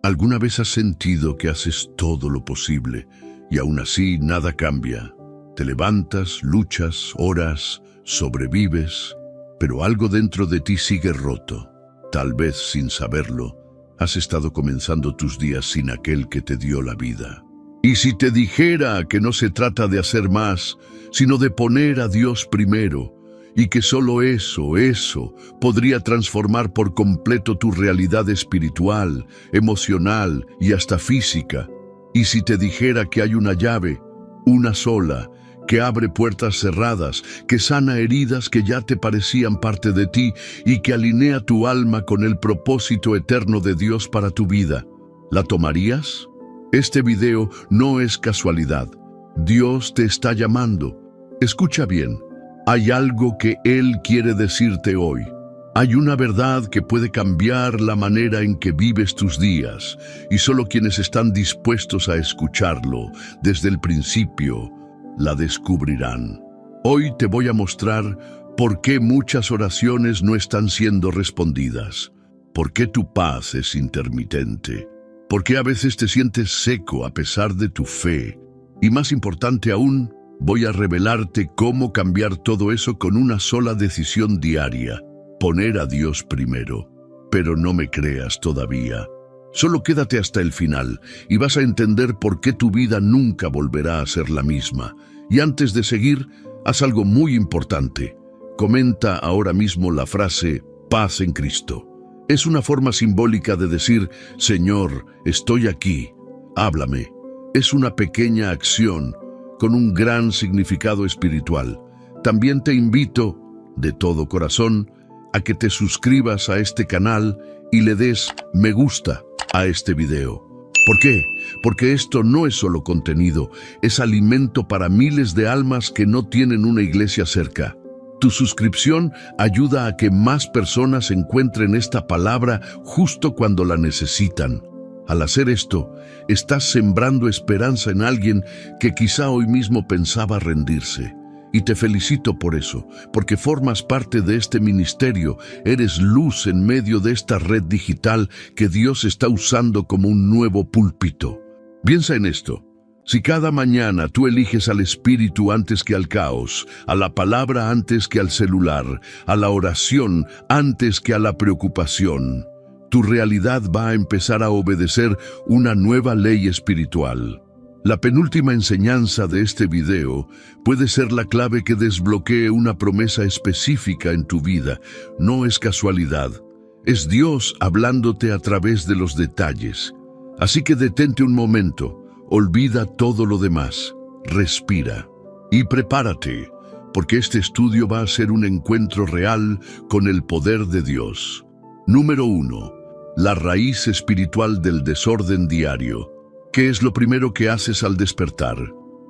¿Alguna vez has sentido que haces todo lo posible y aún así nada cambia? Te levantas, luchas, oras, sobrevives, pero algo dentro de ti sigue roto. Tal vez sin saberlo, has estado comenzando tus días sin aquel que te dio la vida. Y si te dijera que no se trata de hacer más, sino de poner a Dios primero, y que solo eso podría transformar por completo tu realidad espiritual, emocional y hasta física. Y si te dijera que hay una llave, una sola, que abre puertas cerradas, que sana heridas que ya te parecían parte de ti y que alinea tu alma con el propósito eterno de Dios para tu vida, ¿la tomarías? Este video no es casualidad. Dios te está llamando. Escucha bien. Hay algo que Él quiere decirte hoy. Hay una verdad que puede cambiar la manera en que vives tus días, y solo quienes están dispuestos a escucharlo desde el principio la descubrirán. Hoy te voy a mostrar por qué muchas oraciones no están siendo respondidas, por qué tu paz es intermitente, por qué a veces te sientes seco a pesar de tu fe, y más importante aún, voy a revelarte cómo cambiar todo eso con una sola decisión diaria: poner a Dios primero. Pero no me creas todavía. Solo quédate hasta el final y vas a entender por qué tu vida nunca volverá a ser la misma. Y antes de seguir, haz algo muy importante. Comenta ahora mismo la frase paz en Cristo. Es una forma simbólica de decir: Señor, estoy aquí, háblame. Es una pequeña acción con un gran significado espiritual. También te invito, de todo corazón, a que te suscribas a este canal y le des me gusta a este video. ¿Por qué? Porque esto no es solo contenido, es alimento para miles de almas que no tienen una iglesia cerca. Tu suscripción ayuda a que más personas encuentren esta palabra justo cuando la necesitan. Al hacer esto, estás sembrando esperanza en alguien que quizá hoy mismo pensaba rendirse. Y te felicito por eso, porque formas parte de este ministerio, eres luz en medio de esta red digital que Dios está usando como un nuevo púlpito. Piensa en esto. Si cada mañana tú eliges al Espíritu antes que al caos, a la palabra antes que al celular, a la oración antes que a la preocupación, tu realidad va a empezar a obedecer una nueva ley espiritual. La penúltima enseñanza de este video puede ser la clave que desbloquee una promesa específica en tu vida. No es casualidad, es Dios hablándote a través de los detalles. Así que detente un momento, olvida todo lo demás, respira y prepárate, porque este estudio va a ser un encuentro real con el poder de Dios. Número 1. La raíz espiritual del desorden diario. ¿Qué es lo primero que haces al despertar?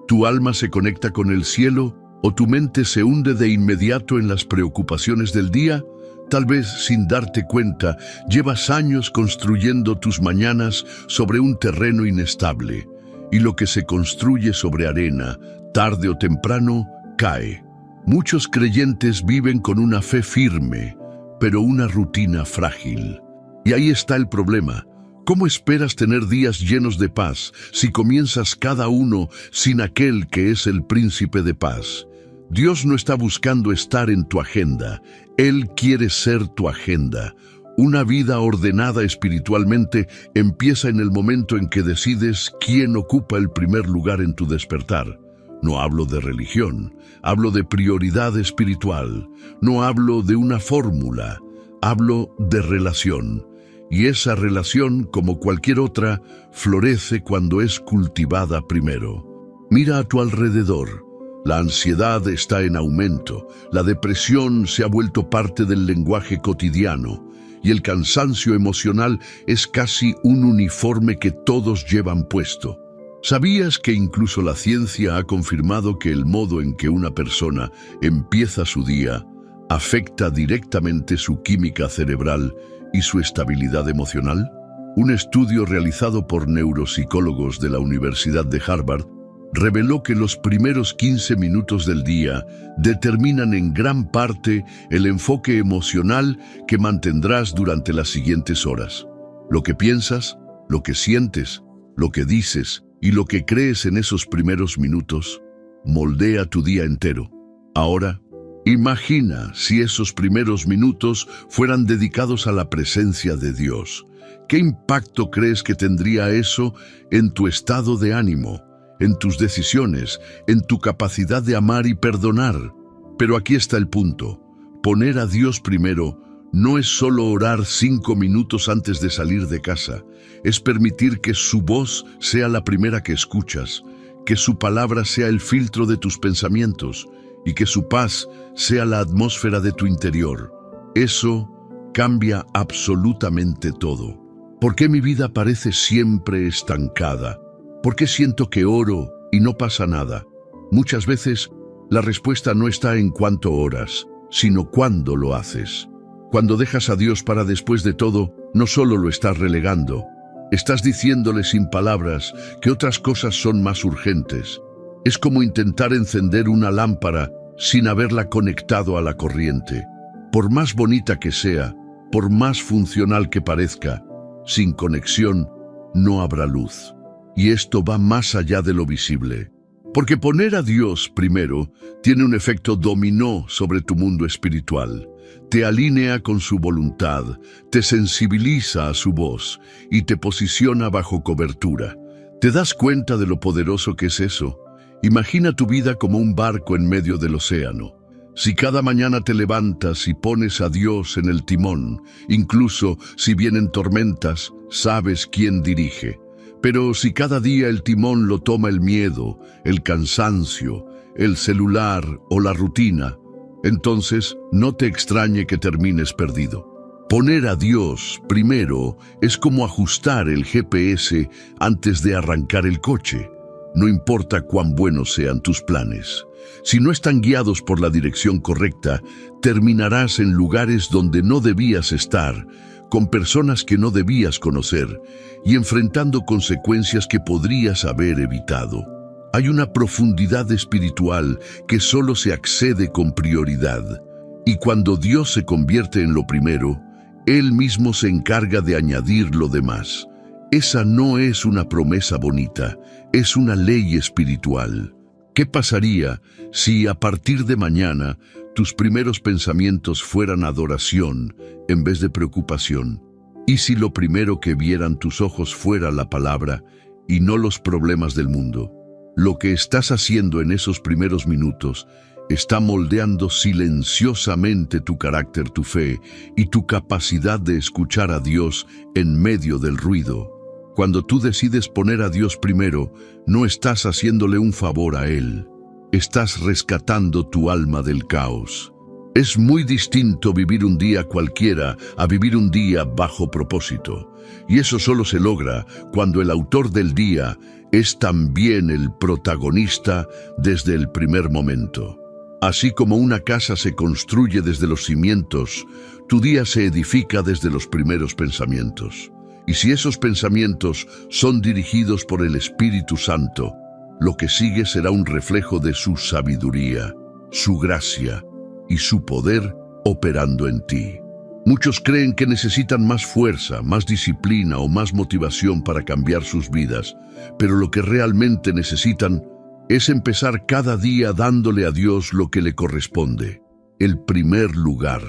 ¿Tu alma se conecta con el cielo o tu mente se hunde de inmediato en las preocupaciones del día? Tal vez sin darte cuenta, llevas años construyendo tus mañanas sobre un terreno inestable, y lo que se construye sobre arena, tarde o temprano, cae. Muchos creyentes viven con una fe firme, pero una rutina frágil. Y ahí está el problema. ¿Cómo esperas tener días llenos de paz si comienzas cada uno sin aquel que es el príncipe de paz? Dios no está buscando estar en tu agenda, Él quiere ser tu agenda. Una vida ordenada espiritualmente empieza en el momento en que decides quién ocupa el primer lugar en tu despertar. No hablo de religión, hablo de prioridad espiritual. No hablo de una fórmula, hablo de relación. Y esa relación, como cualquier otra, florece cuando es cultivada primero. Mira a tu alrededor. La ansiedad está en aumento, la depresión se ha vuelto parte del lenguaje cotidiano, y el cansancio emocional es casi un uniforme que todos llevan puesto. ¿Sabías que incluso la ciencia ha confirmado que el modo en que una persona empieza su día afecta directamente su química cerebral y su estabilidad emocional? Un estudio realizado por neuropsicólogos de la Universidad de Harvard reveló que los primeros 15 minutos del día determinan en gran parte el enfoque emocional que mantendrás durante las siguientes horas. Lo que piensas, lo que sientes, lo que dices y lo que crees en esos primeros minutos moldea tu día entero. Ahora, imagina si esos primeros minutos fueran dedicados a la presencia de Dios. ¿Qué impacto crees que tendría eso en tu estado de ánimo, en tus decisiones, en tu capacidad de amar y perdonar? Pero aquí está el punto. Poner a Dios primero no es solo orar 5 minutos antes de salir de casa, es permitir que su voz sea la primera que escuchas, que su palabra sea el filtro de tus pensamientos y que su paz sea la atmósfera de tu interior. Eso cambia absolutamente todo. ¿Por qué mi vida parece siempre estancada? ¿Por qué siento que oro y no pasa nada? Muchas veces la respuesta no está en cuánto oras, sino cuándo lo haces. Cuando dejas a Dios para después de todo, no solo lo estás relegando, estás diciéndole sin palabras que otras cosas son más urgentes. Es como intentar encender una lámpara sin haberla conectado a la corriente. Por más bonita que sea, por más funcional que parezca, sin conexión no habrá luz. Y esto va más allá de lo visible. Porque poner a Dios primero tiene un efecto dominó sobre tu mundo espiritual. Te alinea con su voluntad, te sensibiliza a su voz y te posiciona bajo cobertura. ¿Te das cuenta de lo poderoso que es eso? Imagina tu vida como un barco en medio del océano. Si cada mañana te levantas y pones a Dios en el timón, incluso si vienen tormentas, sabes quién dirige. Pero si cada día el timón lo toma el miedo, el cansancio, el celular o la rutina, entonces no te extrañe que termines perdido. Poner a Dios primero es como ajustar el GPS antes de arrancar el coche. No importa cuán buenos sean tus planes. Si no están guiados por la dirección correcta, terminarás en lugares donde no debías estar, con personas que no debías conocer y enfrentando consecuencias que podrías haber evitado. Hay una profundidad espiritual que solo se accede con prioridad. Y cuando Dios se convierte en lo primero, Él mismo se encarga de añadir lo demás. Esa no es una promesa bonita, es una ley espiritual. ¿Qué pasaría si a partir de mañana tus primeros pensamientos fueran adoración en vez de preocupación? ¿Y si lo primero que vieran tus ojos fuera la palabra y no los problemas del mundo? Lo que estás haciendo en esos primeros minutos está moldeando silenciosamente tu carácter, tu fe y tu capacidad de escuchar a Dios en medio del ruido. Cuando tú decides poner a Dios primero, no estás haciéndole un favor a Él. Estás rescatando tu alma del caos. Es muy distinto vivir un día cualquiera a vivir un día bajo propósito. Y eso solo se logra cuando el autor del día es también el protagonista desde el primer momento. Así como una casa se construye desde los cimientos, tu día se edifica desde los primeros pensamientos. Y si esos pensamientos son dirigidos por el Espíritu Santo, lo que sigue será un reflejo de su sabiduría, su gracia y su poder operando en ti. Muchos creen que necesitan más fuerza, más disciplina o más motivación para cambiar sus vidas, pero lo que realmente necesitan es empezar cada día dándole a Dios lo que le corresponde, el primer lugar.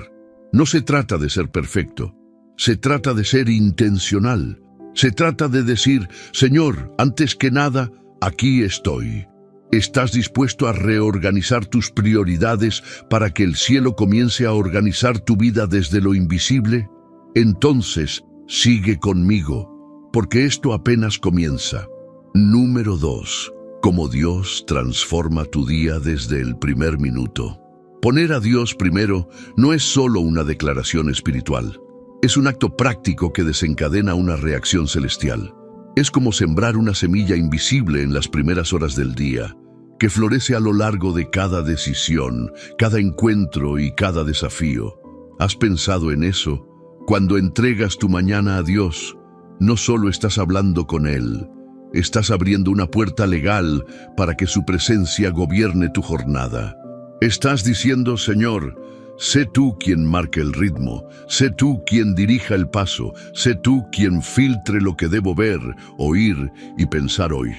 No se trata de ser perfecto, se trata de ser intencional. Se trata de decir, Señor, antes que nada, aquí estoy. ¿Estás dispuesto a reorganizar tus prioridades para que el cielo comience a organizar tu vida desde lo invisible? Entonces, sigue conmigo, porque esto apenas comienza. Número 2. Cómo Dios transforma tu día desde el primer minuto. Poner a Dios primero no es solo una declaración espiritual. Es un acto práctico que desencadena una reacción celestial. Es como sembrar una semilla invisible en las primeras horas del día, que florece a lo largo de cada decisión, cada encuentro y cada desafío. ¿Has pensado en eso? Cuando entregas tu mañana a Dios, no solo estás hablando con Él, estás abriendo una puerta legal para que su presencia gobierne tu jornada. Estás diciendo, Señor, Sé tú quien marque el ritmo, sé tú quien dirija el paso, sé tú quien filtre lo que debo ver, oír y pensar hoy.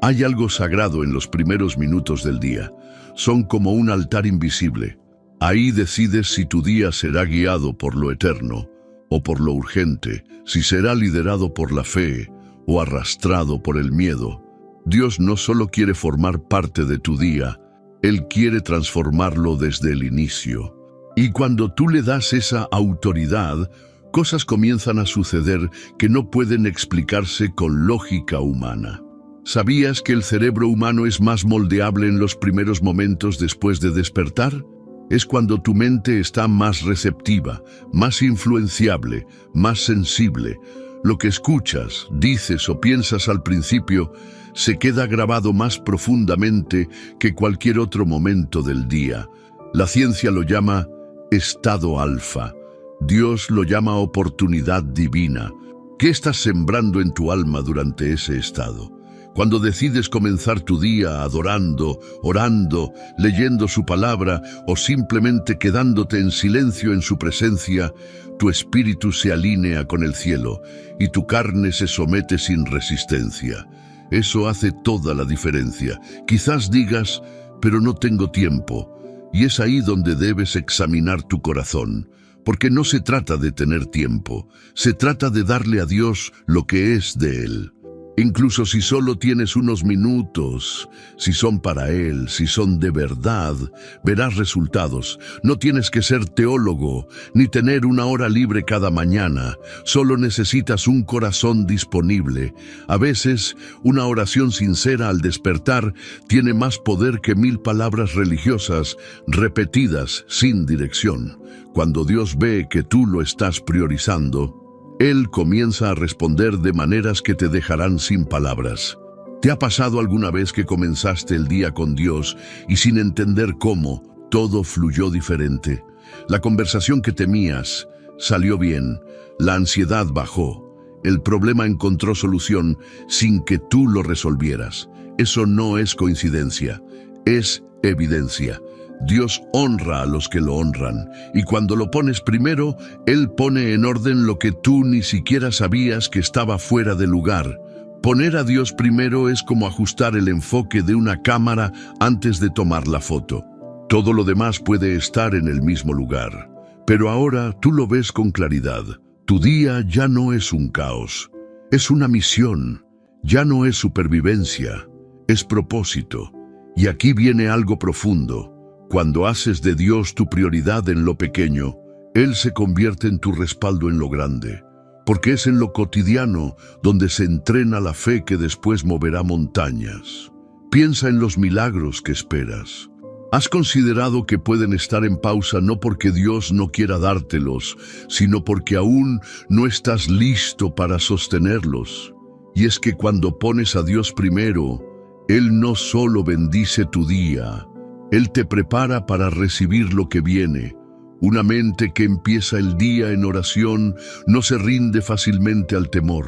Hay algo sagrado en los primeros minutos del día. Son como un altar invisible. Ahí decides si tu día será guiado por lo eterno o por lo urgente, si será liderado por la fe o arrastrado por el miedo. Dios no solo quiere formar parte de tu día, Él quiere transformarlo desde el inicio. Y cuando tú le das esa autoridad, cosas comienzan a suceder que no pueden explicarse con lógica humana. ¿Sabías que el cerebro humano es más moldeable en los primeros momentos después de despertar? Es cuando tu mente está más receptiva, más influenciable, más sensible. Lo que escuchas, dices o piensas al principio se queda grabado más profundamente que cualquier otro momento del día. La ciencia lo llama estado alfa. Dios lo llama oportunidad divina. ¿Qué estás sembrando en tu alma durante ese estado? Cuando decides comenzar tu día adorando, orando, leyendo su palabra o simplemente quedándote en silencio en su presencia, tu espíritu se alinea con el cielo y tu carne se somete sin resistencia. Eso hace toda la diferencia. Quizás digas, pero no tengo tiempo. Y es ahí donde debes examinar tu corazón, porque no se trata de tener tiempo, se trata de darle a Dios lo que es de Él. Incluso si solo tienes unos minutos, si son para Él, si son de verdad, verás resultados. No tienes que ser teólogo, ni tener una hora libre cada mañana. Solo necesitas un corazón disponible. A veces, una oración sincera al despertar tiene más poder que 1000 palabras religiosas repetidas sin dirección. Cuando Dios ve que tú lo estás priorizando, Él comienza a responder de maneras que te dejarán sin palabras. ¿Te ha pasado alguna vez que comenzaste el día con Dios y sin entender cómo, todo fluyó diferente? La conversación que temías salió bien, la ansiedad bajó, el problema encontró solución sin que tú lo resolvieras. Eso no es coincidencia, es evidencia. Dios honra a los que lo honran, y cuando lo pones primero, Él pone en orden lo que tú ni siquiera sabías que estaba fuera de lugar. Poner a Dios primero es como ajustar el enfoque de una cámara antes de tomar la foto. Todo lo demás puede estar en el mismo lugar, pero ahora tú lo ves con claridad. Tu día ya no es un caos, es una misión, ya no es supervivencia, es propósito. Y aquí viene algo profundo. Cuando haces de Dios tu prioridad en lo pequeño, Él se convierte en tu respaldo en lo grande, porque es en lo cotidiano donde se entrena la fe que después moverá montañas. Piensa en los milagros que esperas. ¿Has considerado que pueden estar en pausa no porque Dios no quiera dártelos, sino porque aún no estás listo para sostenerlos? Y es que cuando pones a Dios primero, Él no solo bendice tu día, Él te prepara para recibir lo que viene. Una mente que empieza el día en oración no se rinde fácilmente al temor.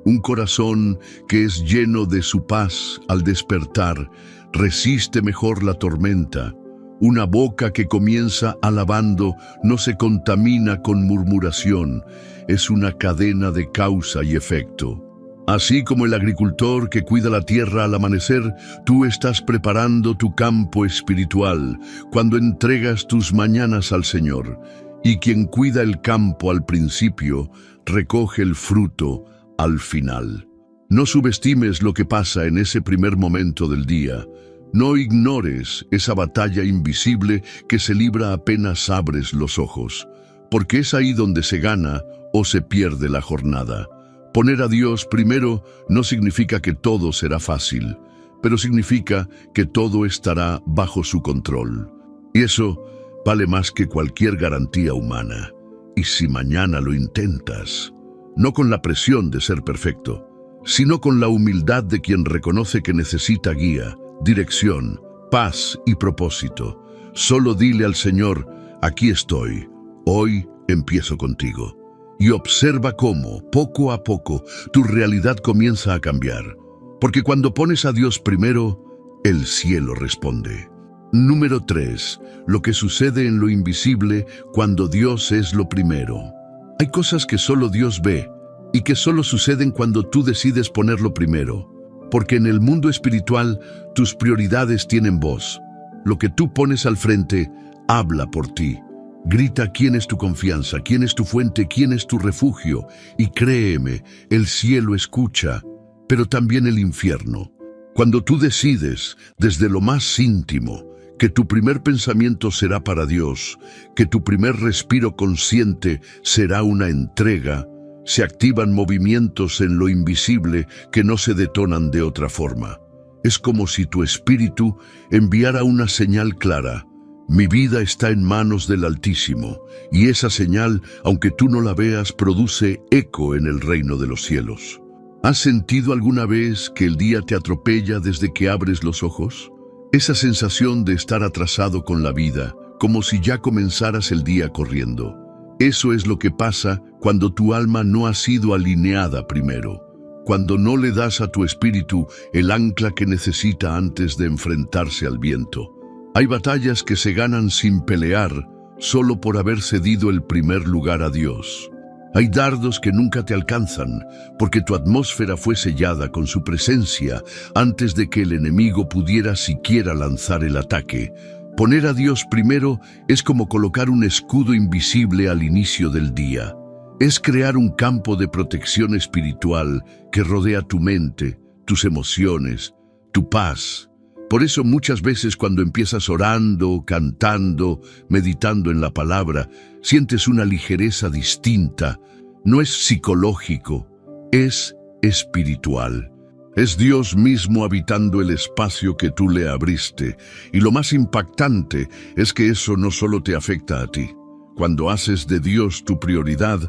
Un corazón que es lleno de su paz al despertar resiste mejor la tormenta. Una boca que comienza alabando no se contamina con murmuración. Es una cadena de causa y efecto. Así como el agricultor que cuida la tierra al amanecer, tú estás preparando tu campo espiritual cuando entregas tus mañanas al Señor. Y quien cuida el campo al principio, recoge el fruto al final. No subestimes lo que pasa en ese primer momento del día. No ignores esa batalla invisible que se libra apenas abres los ojos, porque es ahí donde se gana o se pierde la jornada. Poner a Dios primero no significa que todo será fácil, pero significa que todo estará bajo su control. Y eso vale más que cualquier garantía humana. Y si mañana lo intentas, no con la presión de ser perfecto, sino con la humildad de quien reconoce que necesita guía, dirección, paz y propósito, solo dile al Señor, aquí estoy, hoy empiezo contigo. Y observa cómo, poco a poco, tu realidad comienza a cambiar. Porque cuando pones a Dios primero, el cielo responde. Número 3. Lo que sucede en lo invisible cuando Dios es lo primero. Hay cosas que solo Dios ve y que solo suceden cuando tú decides ponerlo primero. Porque en el mundo espiritual tus prioridades tienen voz. Lo que tú pones al frente habla por ti. Grita quién es tu confianza, quién es tu fuente, quién es tu refugio. Y créeme, el cielo escucha, pero también el infierno. Cuando tú decides, desde lo más íntimo, que tu primer pensamiento será para Dios, que tu primer respiro consciente será una entrega, se activan movimientos en lo invisible que no se detonan de otra forma. Es como si tu espíritu enviara una señal clara. Mi vida está en manos del Altísimo, y esa señal, aunque tú no la veas, produce eco en el reino de los cielos. ¿Has sentido alguna vez que el día te atropella desde que abres los ojos? Esa sensación de estar atrasado con la vida, como si ya comenzaras el día corriendo. Eso es lo que pasa cuando tu alma no ha sido alineada primero, cuando no le das a tu espíritu el ancla que necesita antes de enfrentarse al viento. Hay batallas que se ganan sin pelear, solo por haber cedido el primer lugar a Dios. Hay dardos que nunca te alcanzan, porque tu atmósfera fue sellada con su presencia antes de que el enemigo pudiera siquiera lanzar el ataque. Poner a Dios primero es como colocar un escudo invisible al inicio del día. Es crear un campo de protección espiritual que rodea tu mente, tus emociones, tu paz. Por eso muchas veces cuando empiezas orando, cantando, meditando en la palabra, sientes una ligereza distinta. No es psicológico, es espiritual. Es Dios mismo habitando el espacio que tú le abriste. Y lo más impactante es que eso no solo te afecta a ti. Cuando haces de Dios tu prioridad,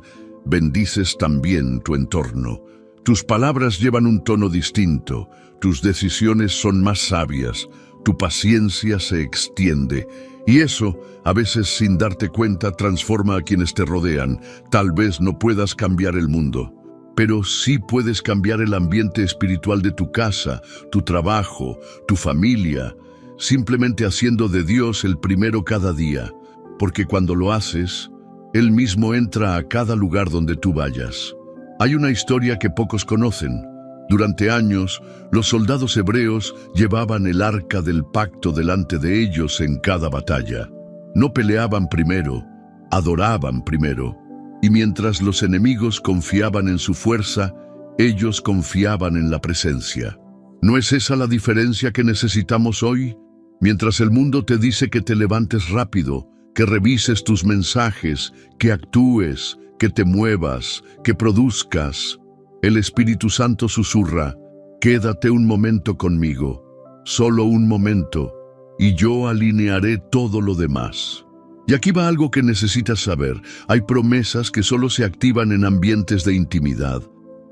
bendices también tu entorno. Tus palabras llevan un tono distinto, tus decisiones son más sabias, tu paciencia se extiende. Y eso, a veces sin darte cuenta, transforma a quienes te rodean. Tal vez no puedas cambiar el mundo, pero sí puedes cambiar el ambiente espiritual de tu casa, tu trabajo, tu familia, simplemente haciendo de Dios el primero cada día, porque cuando lo haces, Él mismo entra a cada lugar donde tú vayas. Hay una historia que pocos conocen. Durante años, los soldados hebreos llevaban el arca del pacto delante de ellos en cada batalla. No peleaban primero, adoraban primero. Y mientras los enemigos confiaban en su fuerza, ellos confiaban en la presencia. ¿No es esa la diferencia que necesitamos hoy? Mientras el mundo te dice que te levantes rápido, que revises tus mensajes, que actúes, que te muevas, que produzcas, el Espíritu Santo susurra: quédate un momento conmigo, solo un momento, y yo alinearé todo lo demás. Y aquí va algo que necesitas saber. Hay promesas que solo se activan en ambientes de intimidad.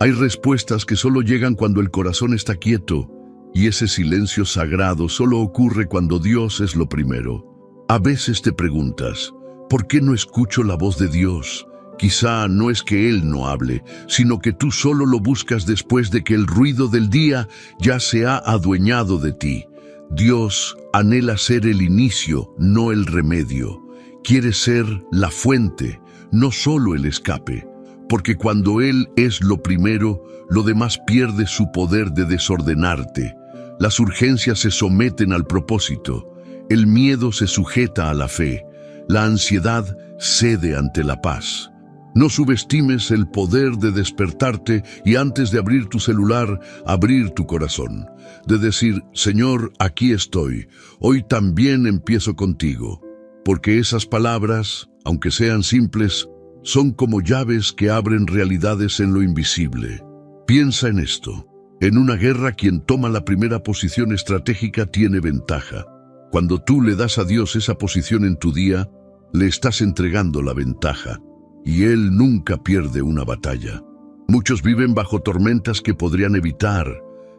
Hay respuestas que solo llegan cuando el corazón está quieto. Y ese silencio sagrado solo ocurre cuando Dios es lo primero. A veces te preguntas, ¿por qué no escucho la voz de Dios? Quizá no es que Él no hable, sino que tú solo lo buscas después de que el ruido del día ya se ha adueñado de ti. Dios anhela ser el inicio, no el remedio. Quiere ser la fuente, no solo el escape, porque cuando Él es lo primero, lo demás pierde su poder de desordenarte. Las urgencias se someten al propósito, el miedo se sujeta a la fe, la ansiedad cede ante la paz. No subestimes el poder de despertarte y antes de abrir tu celular, abrir tu corazón, de decir: Señor, aquí estoy, hoy también empiezo contigo. Porque esas palabras, aunque sean simples, son como llaves que abren realidades en lo invisible. Piensa en esto. En una guerra, quien toma la primera posición estratégica tiene ventaja. Cuando tú le das a Dios esa posición en tu día, le estás entregando la ventaja. Y Él nunca pierde una batalla. Muchos viven bajo tormentas que podrían evitar,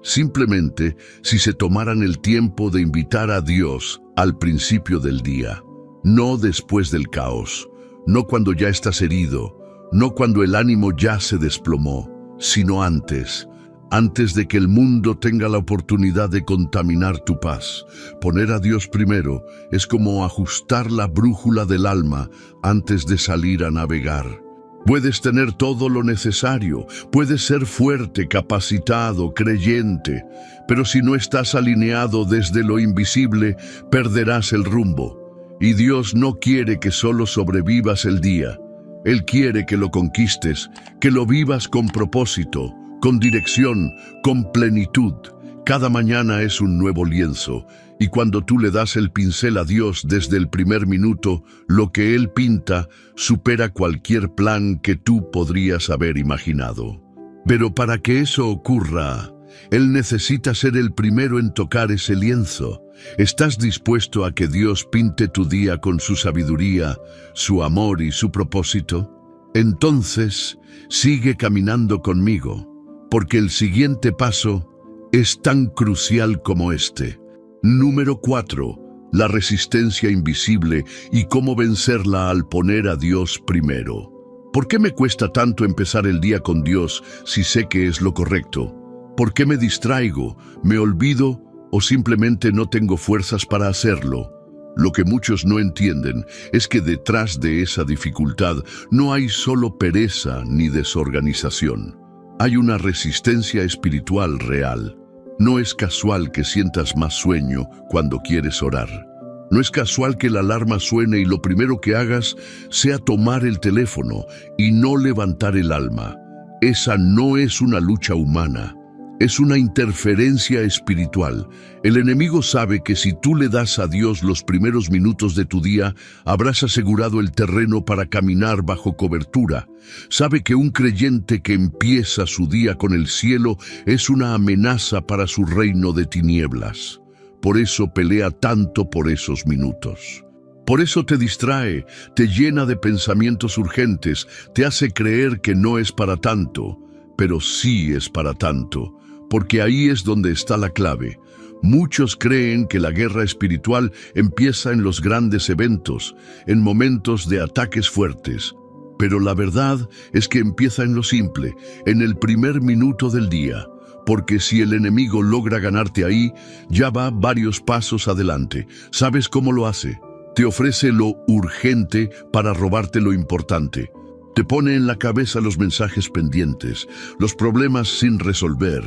simplemente si se tomaran el tiempo de invitar a Dios al principio del día. No después del caos, no cuando ya estás herido, no cuando el ánimo ya se desplomó, sino antes, antes de que el mundo tenga la oportunidad de contaminar tu paz. Poner a Dios primero es como ajustar la brújula del alma antes de salir a navegar. Puedes tener todo lo necesario, puedes ser fuerte, capacitado, creyente, pero si no estás alineado desde lo invisible, perderás el rumbo. Y Dios no quiere que solo sobrevivas el día. Él quiere que lo conquistes, que lo vivas con propósito, con dirección, con plenitud. Cada mañana es un nuevo lienzo, y cuando tú le das el pincel a Dios desde el primer minuto, lo que Él pinta supera cualquier plan que tú podrías haber imaginado. Pero para que eso ocurra, Él necesita ser el primero en tocar ese lienzo. ¿Estás dispuesto a que Dios pinte tu día con su sabiduría, su amor y su propósito? Entonces, sigue caminando conmigo, porque el siguiente paso es tan crucial como este. Número 4. La resistencia invisible y cómo vencerla al poner a Dios primero. ¿Por qué me cuesta tanto empezar el día con Dios si sé que es lo correcto? ¿Por qué me distraigo, me olvido o simplemente no tengo fuerzas para hacerlo? Lo que muchos no entienden es que detrás de esa dificultad no hay solo pereza ni desorganización. Hay una resistencia espiritual real. No es casual que sientas más sueño cuando quieres orar. No es casual que la alarma suene y lo primero que hagas sea tomar el teléfono y no levantar el alma. Esa no es una lucha humana. Es una interferencia espiritual. El enemigo sabe que si tú le das a Dios los primeros minutos de tu día, habrás asegurado el terreno para caminar bajo cobertura. Sabe que un creyente que empieza su día con el cielo es una amenaza para su reino de tinieblas. Por eso pelea tanto por esos minutos. Por eso te distrae, te llena de pensamientos urgentes, te hace creer que no es para tanto, pero sí es para tanto. Porque ahí es donde está la clave. Muchos creen que la guerra espiritual empieza en los grandes eventos, en momentos de ataques fuertes. Pero la verdad es que empieza en lo simple, en el primer minuto del día. Porque si el enemigo logra ganarte ahí, ya va varios pasos adelante. ¿Sabes cómo lo hace? Te ofrece lo urgente para robarte lo importante. Te pone en la cabeza los mensajes pendientes, los problemas sin resolver,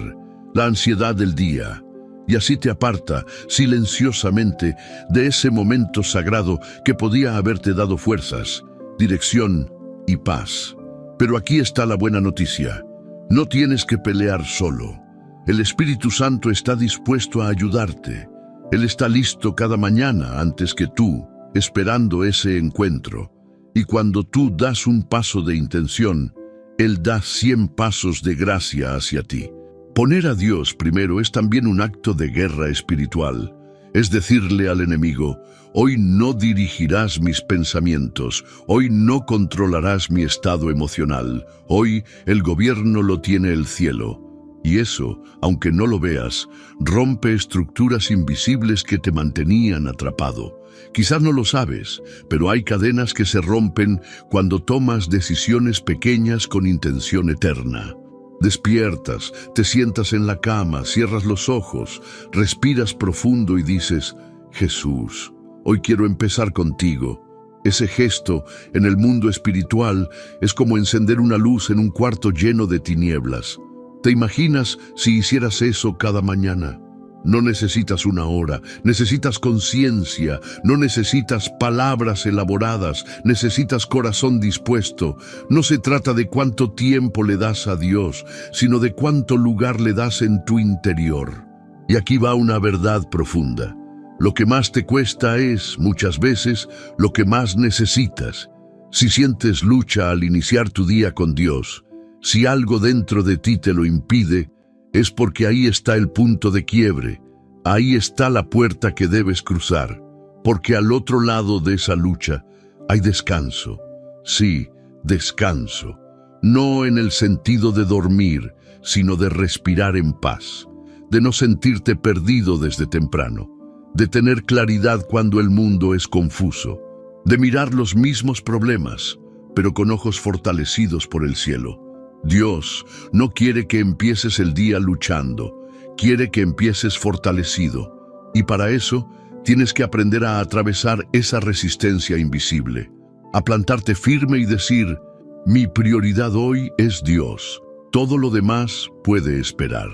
la ansiedad del día, y así te aparta silenciosamente de ese momento sagrado que podía haberte dado fuerzas, dirección y paz. Pero aquí está la buena noticia. No tienes que pelear solo. El Espíritu Santo está dispuesto a ayudarte. Él está listo cada mañana antes que tú, esperando ese encuentro. Y cuando tú das un paso de intención, Él da 100 pasos de gracia hacia ti. Poner a Dios primero es también un acto de guerra espiritual. Es decirle al enemigo, hoy no dirigirás mis pensamientos, hoy no controlarás mi estado emocional, hoy el gobierno lo tiene el cielo. Y eso, aunque no lo veas, rompe estructuras invisibles que te mantenían atrapado. Quizás no lo sabes, pero hay cadenas que se rompen cuando tomas decisiones pequeñas con intención eterna. Despiertas, te sientas en la cama, cierras los ojos, respiras profundo y dices, Jesús, hoy quiero empezar contigo. Ese gesto en el mundo espiritual es como encender una luz en un cuarto lleno de tinieblas. ¿Te imaginas si hicieras eso cada mañana? No necesitas una hora, necesitas conciencia, no necesitas palabras elaboradas, necesitas corazón dispuesto. No se trata de cuánto tiempo le das a Dios, sino de cuánto lugar le das en tu interior. Y aquí va una verdad profunda. Lo que más te cuesta es, muchas veces, lo que más necesitas. Si sientes lucha al iniciar tu día con Dios, si algo dentro de ti te lo impide, es porque ahí está el punto de quiebre, ahí está la puerta que debes cruzar, porque al otro lado de esa lucha hay descanso. Sí, descanso, no en el sentido de dormir, sino de respirar en paz, de no sentirte perdido desde temprano, de tener claridad cuando el mundo es confuso, de mirar los mismos problemas, pero con ojos fortalecidos por el cielo. Dios no quiere que empieces el día luchando, quiere que empieces fortalecido. Y para eso tienes que aprender a atravesar esa resistencia invisible, a plantarte firme y decir: mi prioridad hoy es Dios, todo lo demás puede esperar.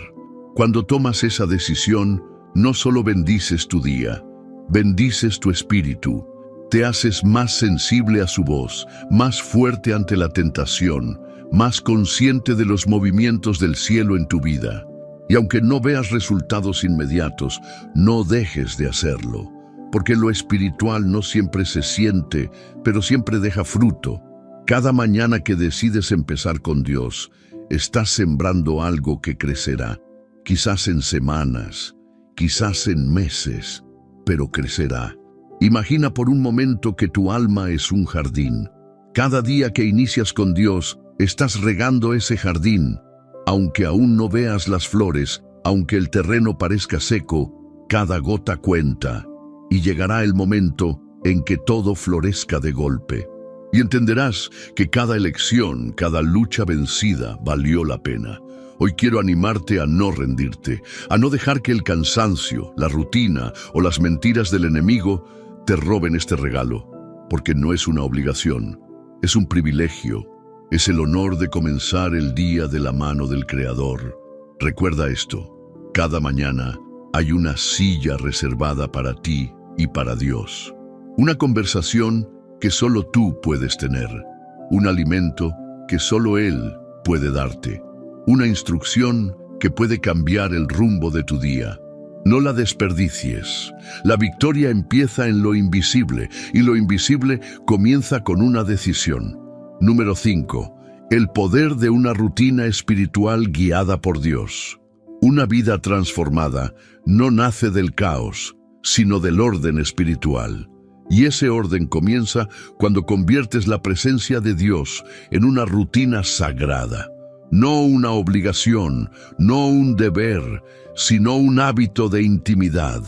Cuando tomas esa decisión, no solo bendices tu día, bendices tu espíritu. Te haces más sensible a su voz, más fuerte ante la tentación, más consciente de los movimientos del cielo en tu vida. Y aunque no veas resultados inmediatos, no dejes de hacerlo, porque lo espiritual no siempre se siente, pero siempre deja fruto. Cada mañana que decides empezar con Dios, estás sembrando algo que crecerá, quizás en semanas, quizás en meses, pero crecerá. Imagina por un momento que tu alma es un jardín. Cada día que inicias con Dios, estás regando ese jardín. Aunque aún no veas las flores, aunque el terreno parezca seco, cada gota cuenta. Y llegará el momento en que todo florezca de golpe. Y entenderás que cada elección, cada lucha vencida valió la pena. Hoy quiero animarte a no rendirte, a no dejar que el cansancio, la rutina o las mentiras del enemigo te roben este regalo, porque no es una obligación, es un privilegio, es el honor de comenzar el día de la mano del Creador. Recuerda esto: cada mañana hay una silla reservada para ti y para Dios. Una conversación que solo tú puedes tener, un alimento que solo Él puede darte, una instrucción que puede cambiar el rumbo de tu día. No la desperdicies. La victoria empieza en lo invisible, y lo invisible comienza con una decisión. Número 5. El poder de una rutina espiritual guiada por Dios. Una vida transformada no nace del caos, sino del orden espiritual. Y ese orden comienza cuando conviertes la presencia de Dios en una rutina sagrada. No una obligación, no un deber, sino un hábito de intimidad.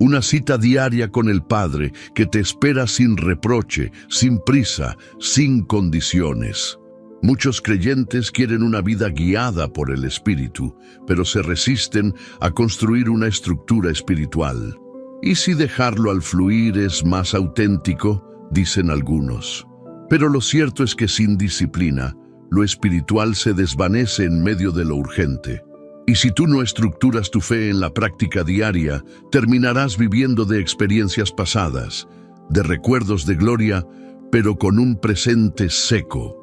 Una cita diaria con el Padre que te espera sin reproche, sin prisa, sin condiciones. Muchos creyentes quieren una vida guiada por el Espíritu, pero se resisten a construir una estructura espiritual. ¿Y si dejarlo al fluir es más auténtico?, dicen algunos. Pero lo cierto es que sin disciplina, lo espiritual se desvanece en medio de lo urgente. Y si tú no estructuras tu fe en la práctica diaria, terminarás viviendo de experiencias pasadas, de recuerdos de gloria, pero con un presente seco.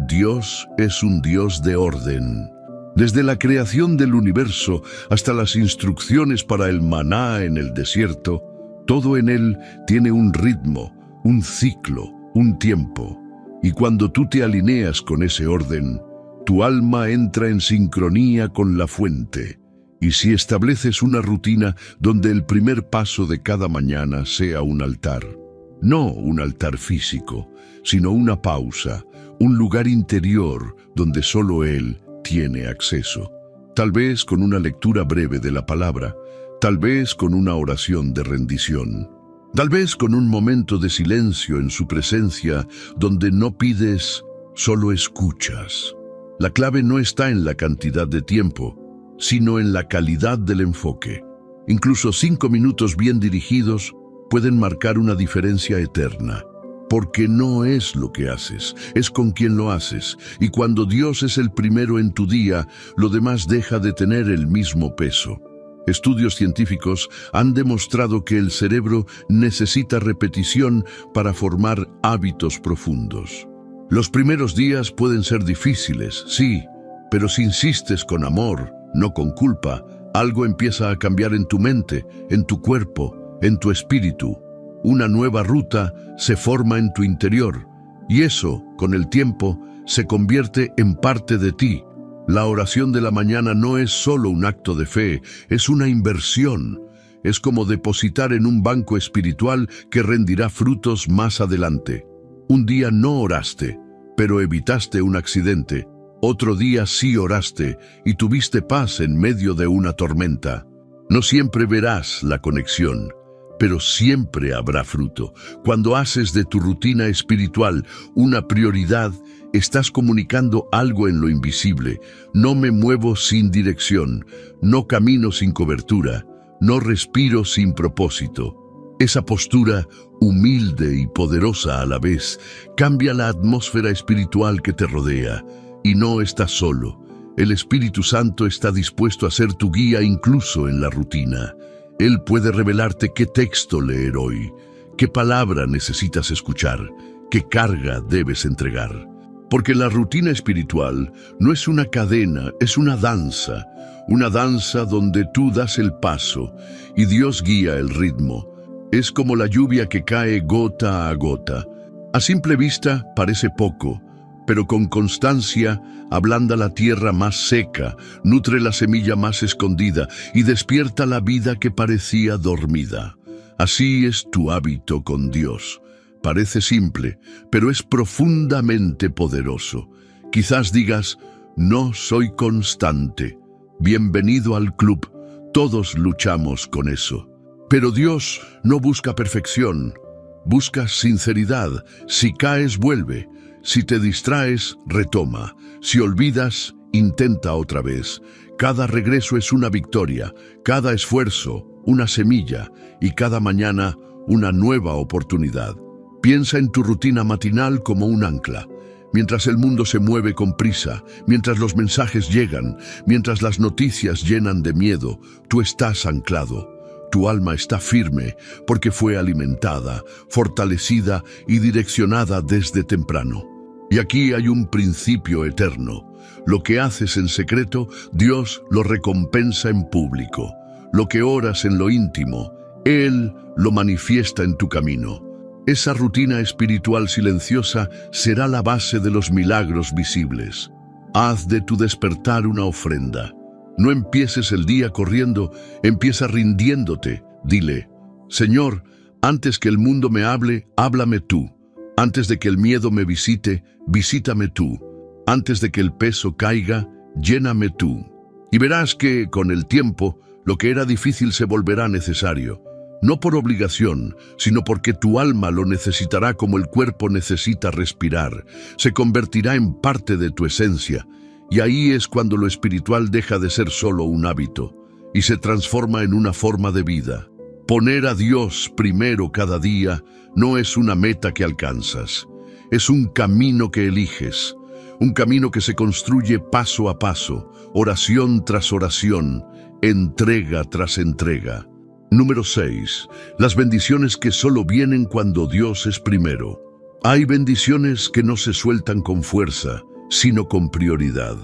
Dios es un Dios de orden. Desde la creación del universo hasta las instrucciones para el maná en el desierto, todo en él tiene un ritmo, un ciclo, un tiempo. Y cuando tú te alineas con ese orden, tu alma entra en sincronía con la fuente. Y si estableces una rutina donde el primer paso de cada mañana sea un altar, no un altar físico, sino una pausa, un lugar interior donde solo Él tiene acceso. Tal vez con una lectura breve de la palabra, tal vez con una oración de rendición, tal vez con un momento de silencio en su presencia donde no pides, solo escuchas. La clave no está en la cantidad de tiempo, sino en la calidad del enfoque. Incluso 5 minutos bien dirigidos pueden marcar una diferencia eterna. Porque no es lo que haces, es con quien lo haces. Y cuando Dios es el primero en tu día, lo demás deja de tener el mismo peso. Estudios científicos han demostrado que el cerebro necesita repetición para formar hábitos profundos. Los primeros días pueden ser difíciles, sí, pero si insistes con amor, no con culpa, algo empieza a cambiar en tu mente, en tu cuerpo, en tu espíritu. Una nueva ruta se forma en tu interior, y eso, con el tiempo, se convierte en parte de ti. La oración de la mañana no es solo un acto de fe, es una inversión. Es como depositar en un banco espiritual que rendirá frutos más adelante. Un día no oraste, pero evitaste un accidente. Otro día sí oraste y tuviste paz en medio de una tormenta. No siempre verás la conexión, pero siempre habrá fruto. Cuando haces de tu rutina espiritual una prioridad, estás comunicando algo en lo invisible. No me muevo sin dirección, no camino sin cobertura, no respiro sin propósito. Esa postura, humilde y poderosa a la vez, cambia la atmósfera espiritual que te rodea. Y no estás solo. El Espíritu Santo está dispuesto a ser tu guía incluso en la rutina. Él puede revelarte qué texto leer hoy, qué palabra necesitas escuchar, qué carga debes entregar. Porque la rutina espiritual no es una cadena, es una danza donde tú das el paso y Dios guía el ritmo. Es como la lluvia que cae gota a gota. A simple vista parece poco, pero con constancia ablanda la tierra más seca, nutre la semilla más escondida y despierta la vida que parecía dormida. Así es tu hábito con Dios. Parece simple, pero es profundamente poderoso. Quizás digas, no soy constante. Bienvenido al club, todos luchamos con eso. Pero Dios no busca perfección, busca sinceridad. Si caes, vuelve. Si te distraes, retoma. Si olvidas, intenta otra vez. Cada regreso es una victoria, cada esfuerzo, una semilla, y cada mañana, una nueva oportunidad. Piensa en tu rutina matinal como un ancla. Mientras el mundo se mueve con prisa, mientras los mensajes llegan, mientras las noticias llenan de miedo, tú estás anclado. Tu alma está firme porque fue alimentada, fortalecida y direccionada desde temprano. Y aquí hay un principio eterno. Lo que haces en secreto, Dios lo recompensa en público. Lo que oras en lo íntimo, Él lo manifiesta en tu camino. Esa rutina espiritual silenciosa será la base de los milagros visibles. Haz de tu despertar una ofrenda. No empieces el día corriendo, empieza rindiéndote. Dile, Señor, antes que el mundo me hable, háblame tú. Antes de que el miedo me visite, visítame tú. Antes de que el peso caiga, lléname tú. Y verás que, con el tiempo, lo que era difícil se volverá necesario. No por obligación, sino porque tu alma lo necesitará como el cuerpo necesita respirar. Se convertirá en parte de tu esencia. Y ahí es cuando lo espiritual deja de ser solo un hábito y se transforma en una forma de vida. Poner a Dios primero cada día no es una meta que alcanzas, es un camino que eliges, un camino que se construye paso a paso, oración tras oración, entrega tras entrega. Número 6. Las bendiciones que solo vienen cuando Dios es primero. Hay bendiciones que no se sueltan con fuerza, sino con prioridad.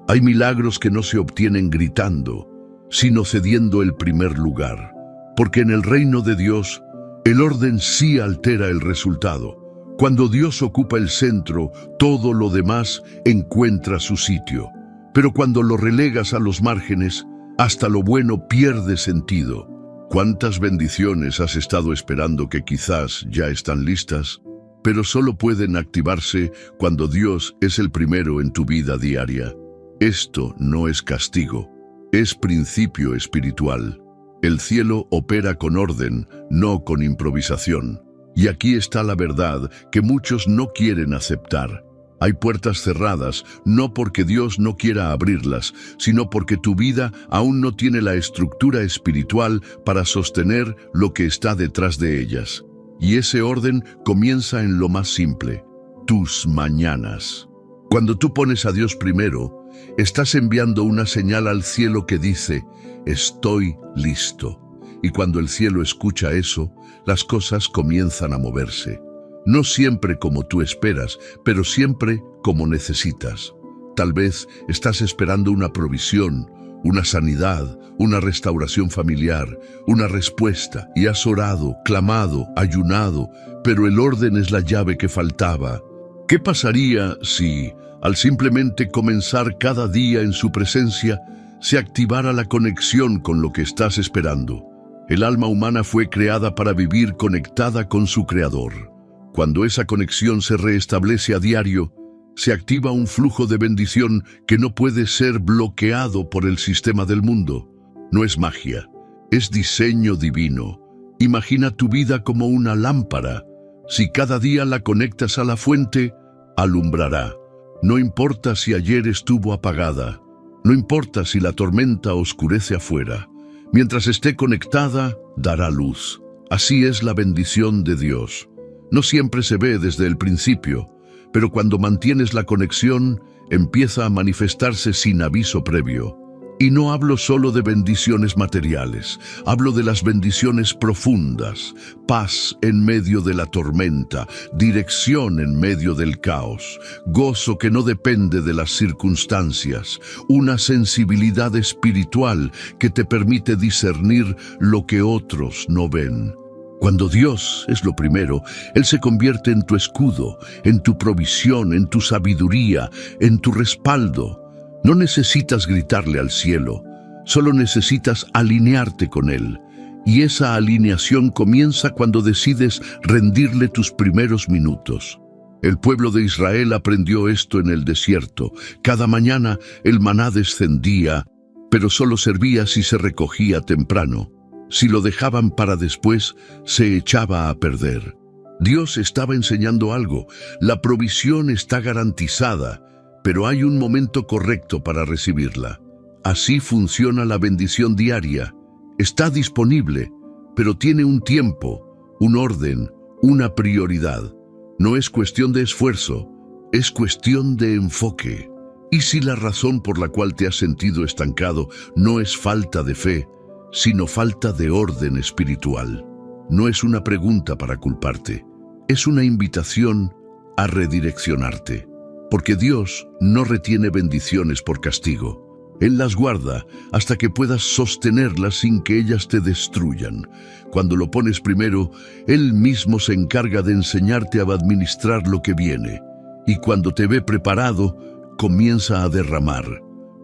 Hay milagros que no se obtienen gritando, sino cediendo el primer lugar. Porque en el reino de Dios, el orden sí altera el resultado. Cuando Dios ocupa el centro, todo lo demás encuentra su sitio. Pero cuando lo relegas a los márgenes, hasta lo bueno pierde sentido. ¿Cuántas bendiciones has estado esperando que quizás ya están listas? Pero solo pueden activarse cuando Dios es el primero en tu vida diaria. Esto no es castigo, es principio espiritual. El cielo opera con orden, no con improvisación. Y aquí está la verdad que muchos no quieren aceptar. Hay puertas cerradas, no porque Dios no quiera abrirlas, sino porque tu vida aún no tiene la estructura espiritual para sostener lo que está detrás de ellas. Y ese orden comienza en lo más simple, tus mañanas. Cuando tú pones a Dios primero, estás enviando una señal al cielo que dice, estoy listo. Y cuando el cielo escucha eso, las cosas comienzan a moverse. No siempre como tú esperas, pero siempre como necesitas. Tal vez estás esperando una provisión, una sanidad, una restauración familiar, una respuesta, y has orado, clamado, ayunado, pero el orden es la llave que faltaba. ¿Qué pasaría si, al simplemente comenzar cada día en su presencia, se activara la conexión con lo que estás esperando? El alma humana fue creada para vivir conectada con su Creador. Cuando esa conexión se restablece a diario, se activa un flujo de bendición que no puede ser bloqueado por el sistema del mundo. No es magia, es diseño divino. Imagina tu vida como una lámpara. Si cada día la conectas a la fuente, alumbrará. No importa si ayer estuvo apagada, no importa si la tormenta oscurece afuera, mientras esté conectada, dará luz. Así es la bendición de Dios. No siempre se ve desde el principio, pero cuando mantienes la conexión, empieza a manifestarse sin aviso previo. Y no hablo solo de bendiciones materiales, hablo de las bendiciones profundas, paz en medio de la tormenta, dirección en medio del caos, gozo que no depende de las circunstancias, una sensibilidad espiritual que te permite discernir lo que otros no ven. Cuando Dios es lo primero, Él se convierte en tu escudo, en tu provisión, en tu sabiduría, en tu respaldo. No necesitas gritarle al cielo, solo necesitas alinearte con Él. Y esa alineación comienza cuando decides rendirle tus primeros minutos. El pueblo de Israel aprendió esto en el desierto. Cada mañana el maná descendía, pero solo servía si se recogía temprano. Si lo dejaban para después, se echaba a perder. Dios estaba enseñando algo. La provisión está garantizada, pero hay un momento correcto para recibirla. Así funciona la bendición diaria. Está disponible, pero tiene un tiempo, un orden, una prioridad. No es cuestión de esfuerzo, es cuestión de enfoque. Y si la razón por la cual te has sentido estancado no es falta de fe, sino falta de orden espiritual, no es una pregunta para culparte, es una invitación a redireccionarte. Porque Dios no retiene bendiciones por castigo. Él las guarda hasta que puedas sostenerlas sin que ellas te destruyan. Cuando lo pones primero, Él mismo se encarga de enseñarte a administrar lo que viene. Y cuando te ve preparado, comienza a derramar.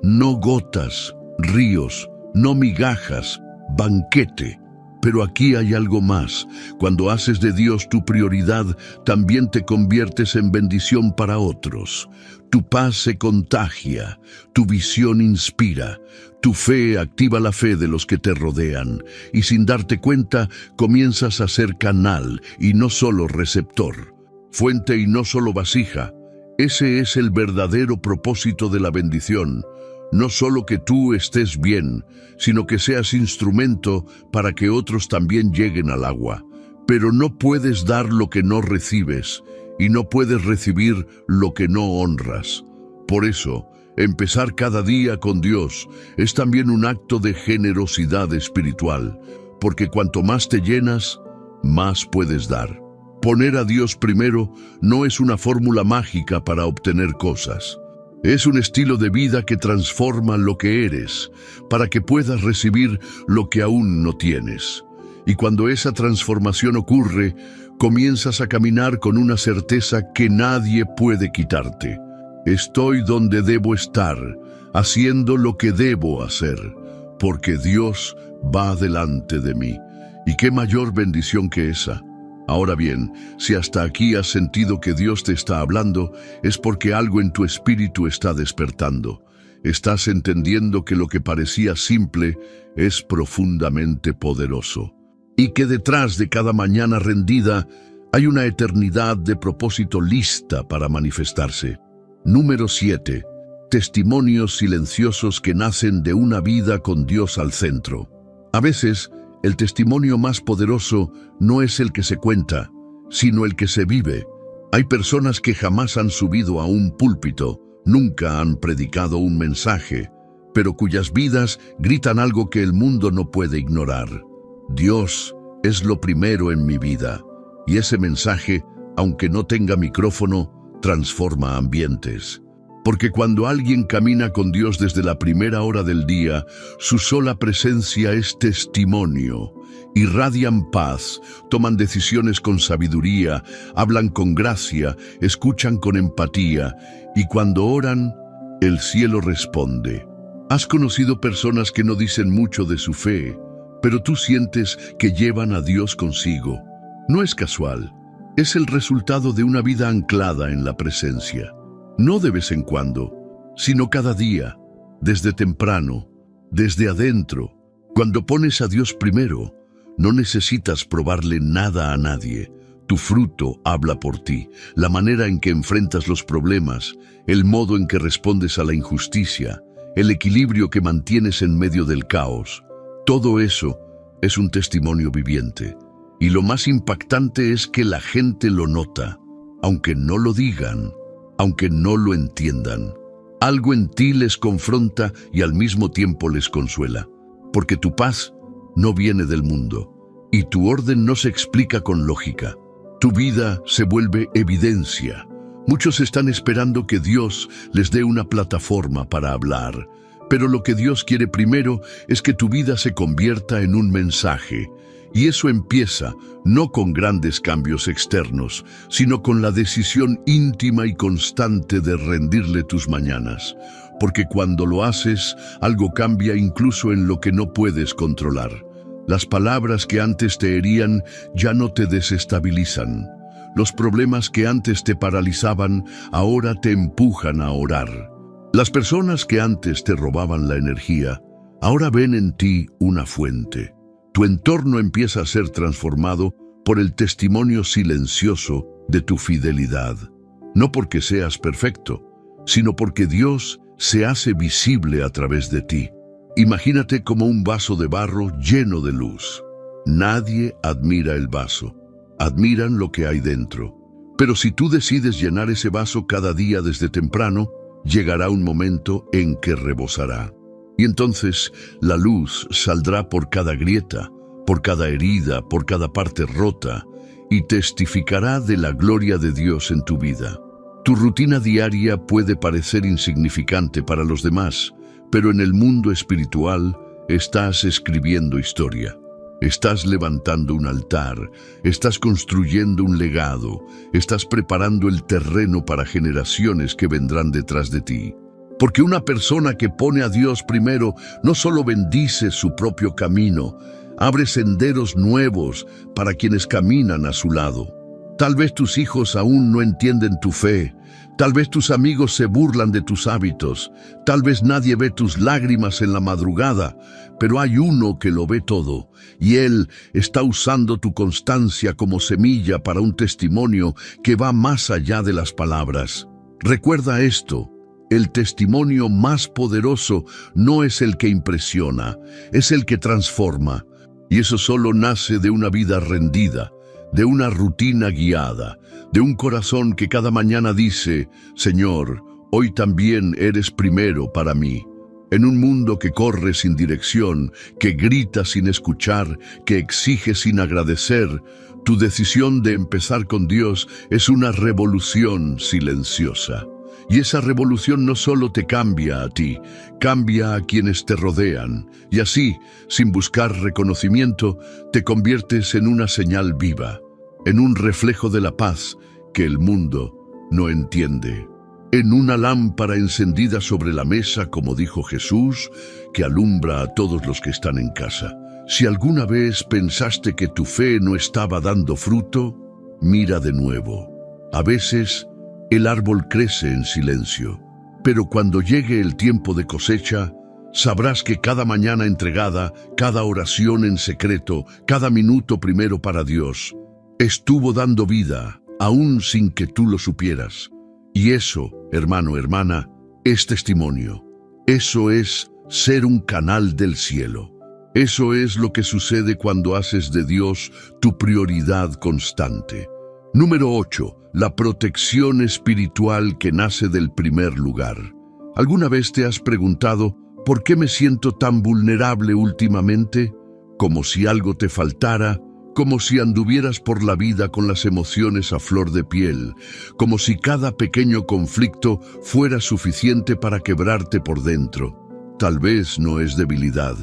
No gotas, ríos, no migajas, banquete. Pero aquí hay algo más. Cuando haces de Dios tu prioridad, también te conviertes en bendición para otros. Tu paz se contagia, tu visión inspira, tu fe activa la fe de los que te rodean, y sin darte cuenta, comienzas a ser canal y no solo receptor, fuente y no solo vasija. Ese es el verdadero propósito de la bendición. No solo que tú estés bien, sino que seas instrumento para que otros también lleguen al agua. Pero no puedes dar lo que no recibes, y no puedes recibir lo que no honras. Por eso, empezar cada día con Dios es también un acto de generosidad espiritual, porque cuanto más te llenas, más puedes dar. Poner a Dios primero no es una fórmula mágica para obtener cosas. Es un estilo de vida que transforma lo que eres, para que puedas recibir lo que aún no tienes. Y cuando esa transformación ocurre, comienzas a caminar con una certeza que nadie puede quitarte. Estoy donde debo estar, haciendo lo que debo hacer, porque Dios va delante de mí. ¿Y qué mayor bendición que esa? Ahora bien, si hasta aquí has sentido que Dios te está hablando, es porque algo en tu espíritu está despertando. Estás entendiendo que lo que parecía simple es profundamente poderoso. Y que detrás de cada mañana rendida hay una eternidad de propósito lista para manifestarse. Número 7. Testimonios silenciosos que nacen de una vida con Dios al centro. A veces, el testimonio más poderoso no es el que se cuenta, sino el que se vive. Hay personas que jamás han subido a un púlpito, nunca han predicado un mensaje, pero cuyas vidas gritan algo que el mundo no puede ignorar. Dios es lo primero en mi vida, y ese mensaje, aunque no tenga micrófono, transforma ambientes. Porque cuando alguien camina con Dios desde la primera hora del día, su sola presencia es testimonio. Irradian paz, toman decisiones con sabiduría, hablan con gracia, escuchan con empatía, y cuando oran, el cielo responde. Has conocido personas que no dicen mucho de su fe, pero tú sientes que llevan a Dios consigo. No es casual, es el resultado de una vida anclada en la presencia. No de vez en cuando, sino cada día, desde temprano, desde adentro. Cuando pones a Dios primero, no necesitas probarle nada a nadie. Tu fruto habla por ti, la manera en que enfrentas los problemas, el modo en que respondes a la injusticia, el equilibrio que mantienes en medio del caos. Todo eso es un testimonio viviente. Y lo más impactante es que la gente lo nota, aunque no lo digan, aunque no lo entiendan. Algo en ti les confronta y al mismo tiempo les consuela, porque tu paz no viene del mundo y tu orden no se explica con lógica. Tu vida se vuelve evidencia. Muchos están esperando que Dios les dé una plataforma para hablar, pero lo que Dios quiere primero es que tu vida se convierta en un mensaje. Y eso empieza no con grandes cambios externos, sino con la decisión íntima y constante de rendirle tus mañanas. Porque cuando lo haces, algo cambia incluso en lo que no puedes controlar. Las palabras que antes te herían ya no te desestabilizan. Los problemas que antes te paralizaban ahora te empujan a orar. Las personas que antes te robaban la energía ahora ven en ti una fuente. Tu entorno empieza a ser transformado por el testimonio silencioso de tu fidelidad. No porque seas perfecto, sino porque Dios se hace visible a través de ti. Imagínate como un vaso de barro lleno de luz. Nadie admira el vaso, admiran lo que hay dentro. Pero si tú decides llenar ese vaso cada día desde temprano, llegará un momento en que rebosará. Y entonces la luz saldrá por cada grieta, por cada herida, por cada parte rota, y testificará de la gloria de Dios en tu vida. Tu rutina diaria puede parecer insignificante para los demás, pero en el mundo espiritual estás escribiendo historia. Estás levantando un altar, estás construyendo un legado, estás preparando el terreno para generaciones que vendrán detrás de ti. Porque una persona que pone a Dios primero no solo bendice su propio camino, abre senderos nuevos para quienes caminan a su lado. Tal vez tus hijos aún no entienden tu fe, tal vez tus amigos se burlan de tus hábitos, tal vez nadie ve tus lágrimas en la madrugada, pero hay uno que lo ve todo, y Él está usando tu constancia como semilla para un testimonio que va más allá de las palabras. Recuerda esto. El testimonio más poderoso no es el que impresiona, es el que transforma. Y eso solo nace de una vida rendida, de una rutina guiada, de un corazón que cada mañana dice, Señor, hoy también eres primero para mí. En un mundo que corre sin dirección, que grita sin escuchar, que exige sin agradecer, tu decisión de empezar con Dios es una revolución silenciosa. Y esa revolución no solo te cambia a ti, cambia a quienes te rodean. Y así, sin buscar reconocimiento, te conviertes en una señal viva, en un reflejo de la paz que el mundo no entiende. En una lámpara encendida sobre la mesa, como dijo Jesús, que alumbra a todos los que están en casa. Si alguna vez pensaste que tu fe no estaba dando fruto, mira de nuevo. A veces, el árbol crece en silencio, pero cuando llegue el tiempo de cosecha, sabrás que cada mañana entregada, cada oración en secreto, cada minuto primero para Dios, estuvo dando vida, aún sin que tú lo supieras. Y eso, hermano, hermana, es testimonio. Eso es ser un canal del cielo. Eso es lo que sucede cuando haces de Dios tu prioridad constante. Número 8. La protección espiritual que nace del primer lugar. ¿Alguna vez te has preguntado por qué me siento tan vulnerable últimamente? Como si algo te faltara, como si anduvieras por la vida con las emociones a flor de piel, como si cada pequeño conflicto fuera suficiente para quebrarte por dentro. Tal vez no es debilidad,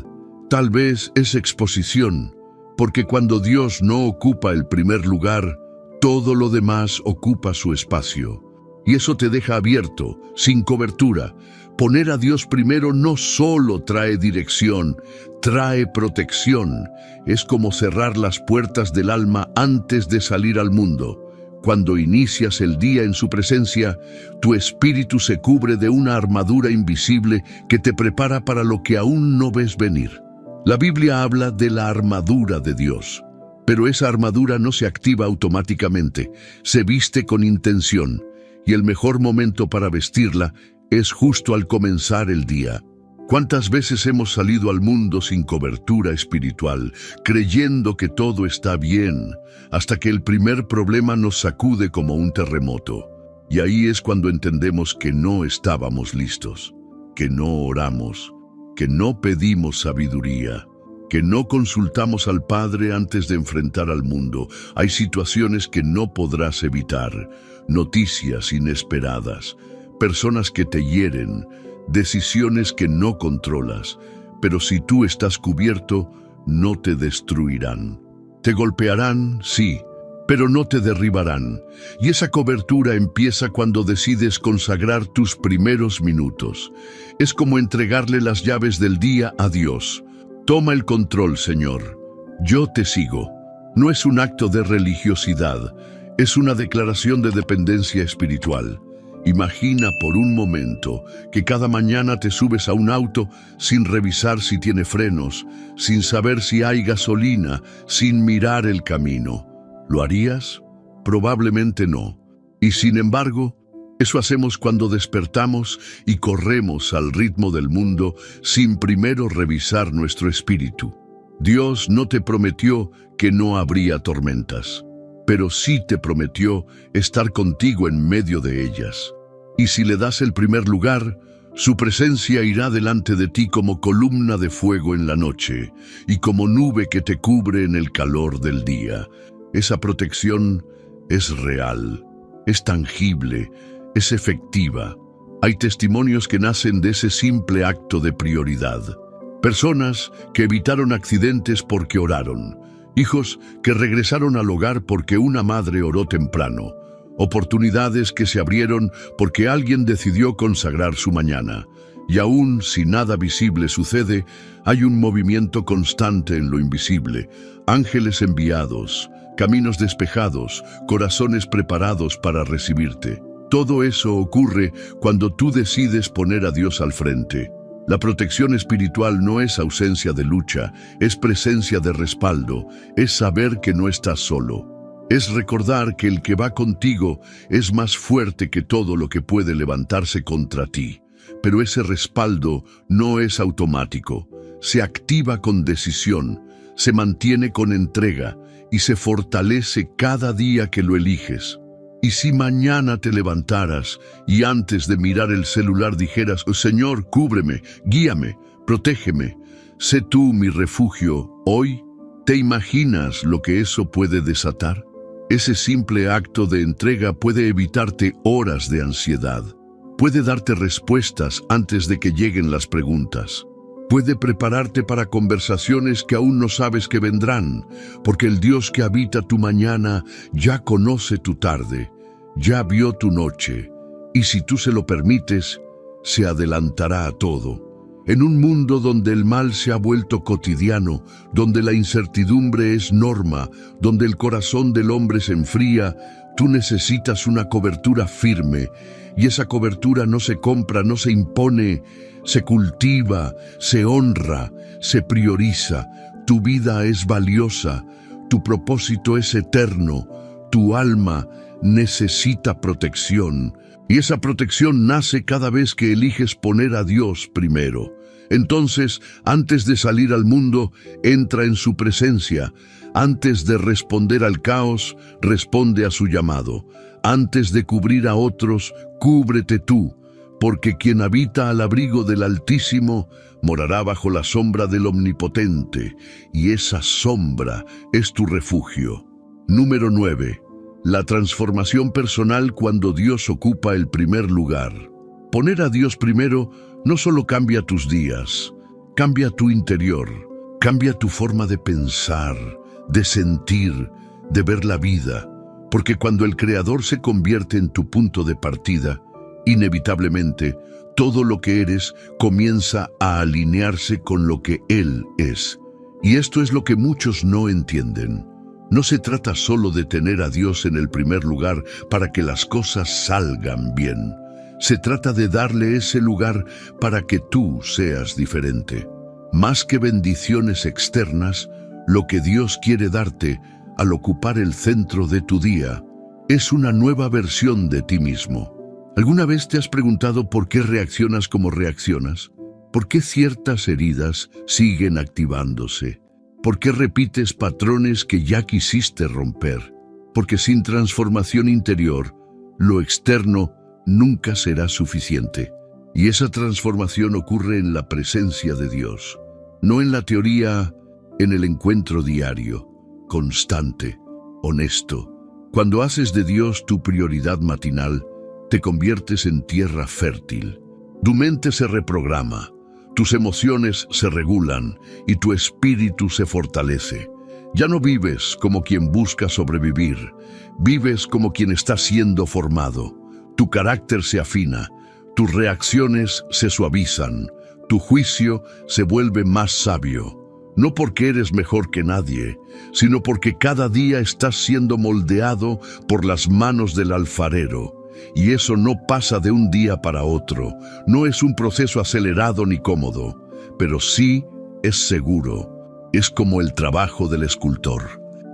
tal vez es exposición, porque cuando Dios no ocupa el primer lugar, todo lo demás ocupa su espacio. Y eso te deja abierto, sin cobertura. Poner a Dios primero no solo trae dirección, trae protección. Es como cerrar las puertas del alma antes de salir al mundo. Cuando inicias el día en su presencia, tu espíritu se cubre de una armadura invisible que te prepara para lo que aún no ves venir. La Biblia habla de la armadura de Dios. Pero esa armadura no se activa automáticamente, se viste con intención, y el mejor momento para vestirla es justo al comenzar el día. ¿Cuántas veces hemos salido al mundo sin cobertura espiritual, creyendo que todo está bien, hasta que el primer problema nos sacude como un terremoto? Y ahí es cuando entendemos que no estábamos listos, que no oramos, que no pedimos sabiduría, que no consultamos al Padre antes de enfrentar al mundo. Hay situaciones que no podrás evitar, noticias inesperadas, personas que te hieren, decisiones que no controlas, pero si tú estás cubierto, no te destruirán. Te golpearán, sí, pero no te derribarán. Y esa cobertura empieza cuando decides consagrar tus primeros minutos. Es como entregarle las llaves del día a Dios. Toma el control, Señor. Yo te sigo. No es un acto de religiosidad, es una declaración de dependencia espiritual. Imagina por un momento que cada mañana te subes a un auto sin revisar si tiene frenos, sin saber si hay gasolina, sin mirar el camino. ¿Lo harías? Probablemente no. Y sin embargo, eso hacemos cuando despertamos y corremos al ritmo del mundo sin primero revisar nuestro espíritu. Dios no te prometió que no habría tormentas, pero sí te prometió estar contigo en medio de ellas. Y si le das el primer lugar, su presencia irá delante de ti como columna de fuego en la noche y como nube que te cubre en el calor del día. Esa protección es real, es tangible, es efectiva. Hay testimonios que nacen de ese simple acto de prioridad. Personas que evitaron accidentes porque oraron. Hijos que regresaron al hogar porque una madre oró temprano. Oportunidades que se abrieron porque alguien decidió consagrar su mañana. Y aún si nada visible sucede, hay un movimiento constante en lo invisible. Ángeles enviados, caminos despejados, corazones preparados para recibirte. Todo eso ocurre cuando tú decides poner a Dios al frente. La protección espiritual no es ausencia de lucha, es presencia de respaldo, es saber que no estás solo. Es recordar que el que va contigo es más fuerte que todo lo que puede levantarse contra ti. Pero ese respaldo no es automático, se activa con decisión, se mantiene con entrega y se fortalece cada día que lo eliges. Y si mañana te levantaras y antes de mirar el celular dijeras, "Oh, Señor, cúbreme, guíame, protégeme, sé tú mi refugio hoy", ¿te imaginas lo que eso puede desatar? Ese simple acto de entrega puede evitarte horas de ansiedad, puede darte respuestas antes de que lleguen las preguntas. Puede prepararte para conversaciones que aún no sabes que vendrán, porque el Dios que habita tu mañana ya conoce tu tarde, ya vio tu noche, y si tú se lo permites, se adelantará a todo. En un mundo donde el mal se ha vuelto cotidiano, donde la incertidumbre es norma, donde el corazón del hombre se enfría, tú necesitas una cobertura firme, y esa cobertura no se compra, no se impone, se cultiva, se honra, se prioriza. Tu vida es valiosa, tu propósito es eterno, tu alma necesita protección, y esa protección nace cada vez que eliges poner a Dios primero. Entonces, antes de salir al mundo, entra en su presencia. Antes de responder al caos, responde a su llamado. Antes de cubrir a otros, cúbrete tú, porque quien habita al abrigo del Altísimo morará bajo la sombra del Omnipotente, y esa sombra es tu refugio. Número 9. La transformación personal cuando Dios ocupa el primer lugar. Poner a Dios primero no solo cambia tus días, cambia tu interior, cambia tu forma de pensar, de sentir, de ver la vida, porque cuando el Creador se convierte en tu punto de partida, inevitablemente todo lo que eres comienza a alinearse con lo que Él es. Y esto es lo que muchos no entienden. No se trata solo de tener a Dios en el primer lugar para que las cosas salgan bien. Se trata de darle ese lugar para que tú seas diferente. Más que bendiciones externas, lo que Dios quiere darte al ocupar el centro de tu día, es una nueva versión de ti mismo. ¿Alguna vez te has preguntado por qué reaccionas como reaccionas? ¿Por qué ciertas heridas siguen activándose? ¿Por qué repites patrones que ya quisiste romper? Porque sin transformación interior, lo externo nunca será suficiente. Y esa transformación ocurre en la presencia de Dios, no en la teoría, en el encuentro diario, constante, honesto. Cuando haces de Dios tu prioridad matinal, te conviertes en tierra fértil. Tu mente se reprograma, tus emociones se regulan y tu espíritu se fortalece. Ya no vives como quien busca sobrevivir, vives como quien está siendo formado. Tu carácter se afina, tus reacciones se suavizan, tu juicio se vuelve más sabio. No porque eres mejor que nadie, sino porque cada día estás siendo moldeado por las manos del alfarero. Y eso no pasa de un día para otro, no es un proceso acelerado ni cómodo, pero sí es seguro. Es como el trabajo del escultor.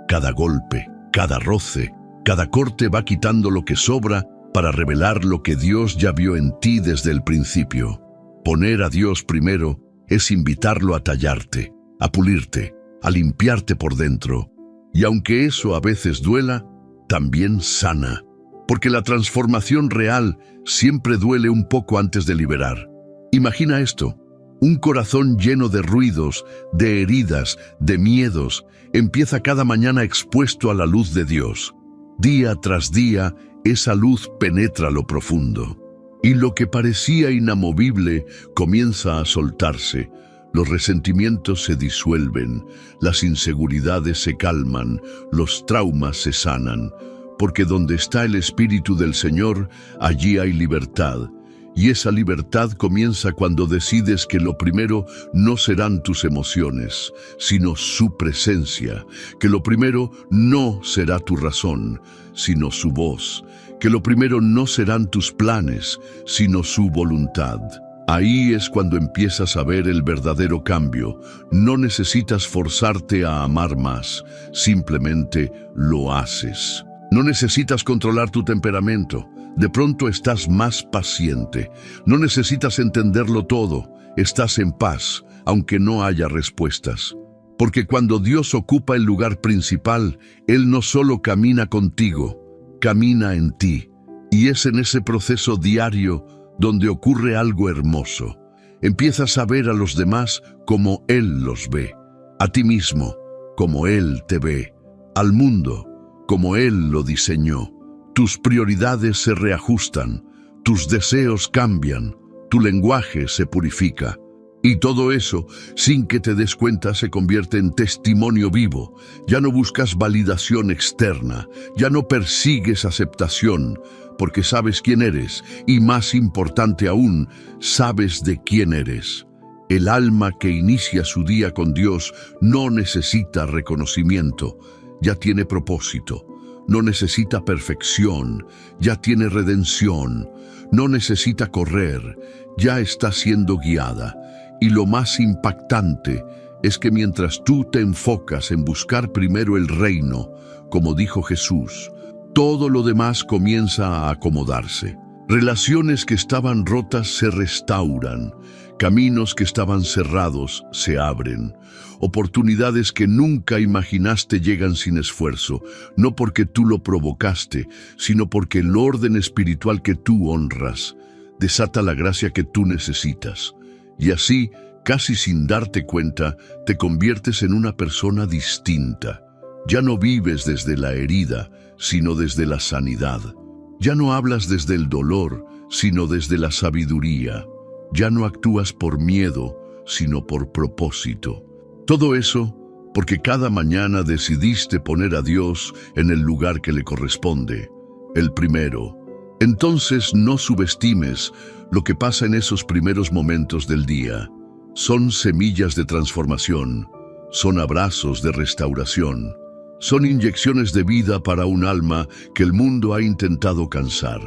Cada golpe, cada roce, cada corte va quitando lo que sobra para revelar lo que Dios ya vio en ti desde el principio. Poner a Dios primero es invitarlo a tallarte, a pulirte, a limpiarte por dentro. Y aunque eso a veces duela, también sana. Porque la transformación real siempre duele un poco antes de liberar. Imagina esto: un corazón lleno de ruidos, de heridas, de miedos, empieza cada mañana expuesto a la luz de Dios. Día tras día, esa luz penetra lo profundo. Y lo que parecía inamovible comienza a soltarse. Los resentimientos se disuelven, las inseguridades se calman, los traumas se sanan. Porque donde está el Espíritu del Señor, allí hay libertad. Y esa libertad comienza cuando decides que lo primero no serán tus emociones, sino su presencia, que lo primero no será tu razón, sino su voz, que lo primero no serán tus planes, sino su voluntad. Ahí es cuando empiezas a ver el verdadero cambio. No necesitas forzarte a amar más, simplemente lo haces. No necesitas controlar tu temperamento. De pronto estás más paciente. No necesitas entenderlo todo. Estás en paz, aunque no haya respuestas. Porque cuando Dios ocupa el lugar principal, Él no solo camina contigo, camina en ti. Y es en ese proceso diario donde ocurre algo hermoso. Empiezas a ver a los demás como Él los ve, a ti mismo como Él te ve, al mundo como Él lo diseñó. Tus prioridades se reajustan, tus deseos cambian, tu lenguaje se purifica. Y todo eso, sin que te des cuenta, se convierte en testimonio vivo. Ya no buscas validación externa, ya no persigues aceptación, porque sabes quién eres, y más importante aún, sabes de quién eres. El alma que inicia su día con Dios no necesita reconocimiento, ya tiene propósito. No necesita perfección, ya tiene redención. No necesita correr, ya está siendo guiada. Y lo más impactante es que mientras tú te enfocas en buscar primero el reino, como dijo Jesús, todo lo demás comienza a acomodarse. Relaciones que estaban rotas se restauran, caminos que estaban cerrados se abren, oportunidades que nunca imaginaste llegan sin esfuerzo, no porque tú lo provocaste, sino porque el orden espiritual que tú honras desata la gracia que tú necesitas. Y así, casi sin darte cuenta, te conviertes en una persona distinta. Ya no vives desde la herida, sino desde la sanidad. Ya no hablas desde el dolor, sino desde la sabiduría. Ya no actúas por miedo, sino por propósito. Todo eso porque cada mañana decidiste poner a Dios en el lugar que le corresponde, el primero. Entonces no subestimes lo que pasa en esos primeros momentos del día. Son semillas de transformación, son abrazos de restauración, son inyecciones de vida para un alma que el mundo ha intentado cansar.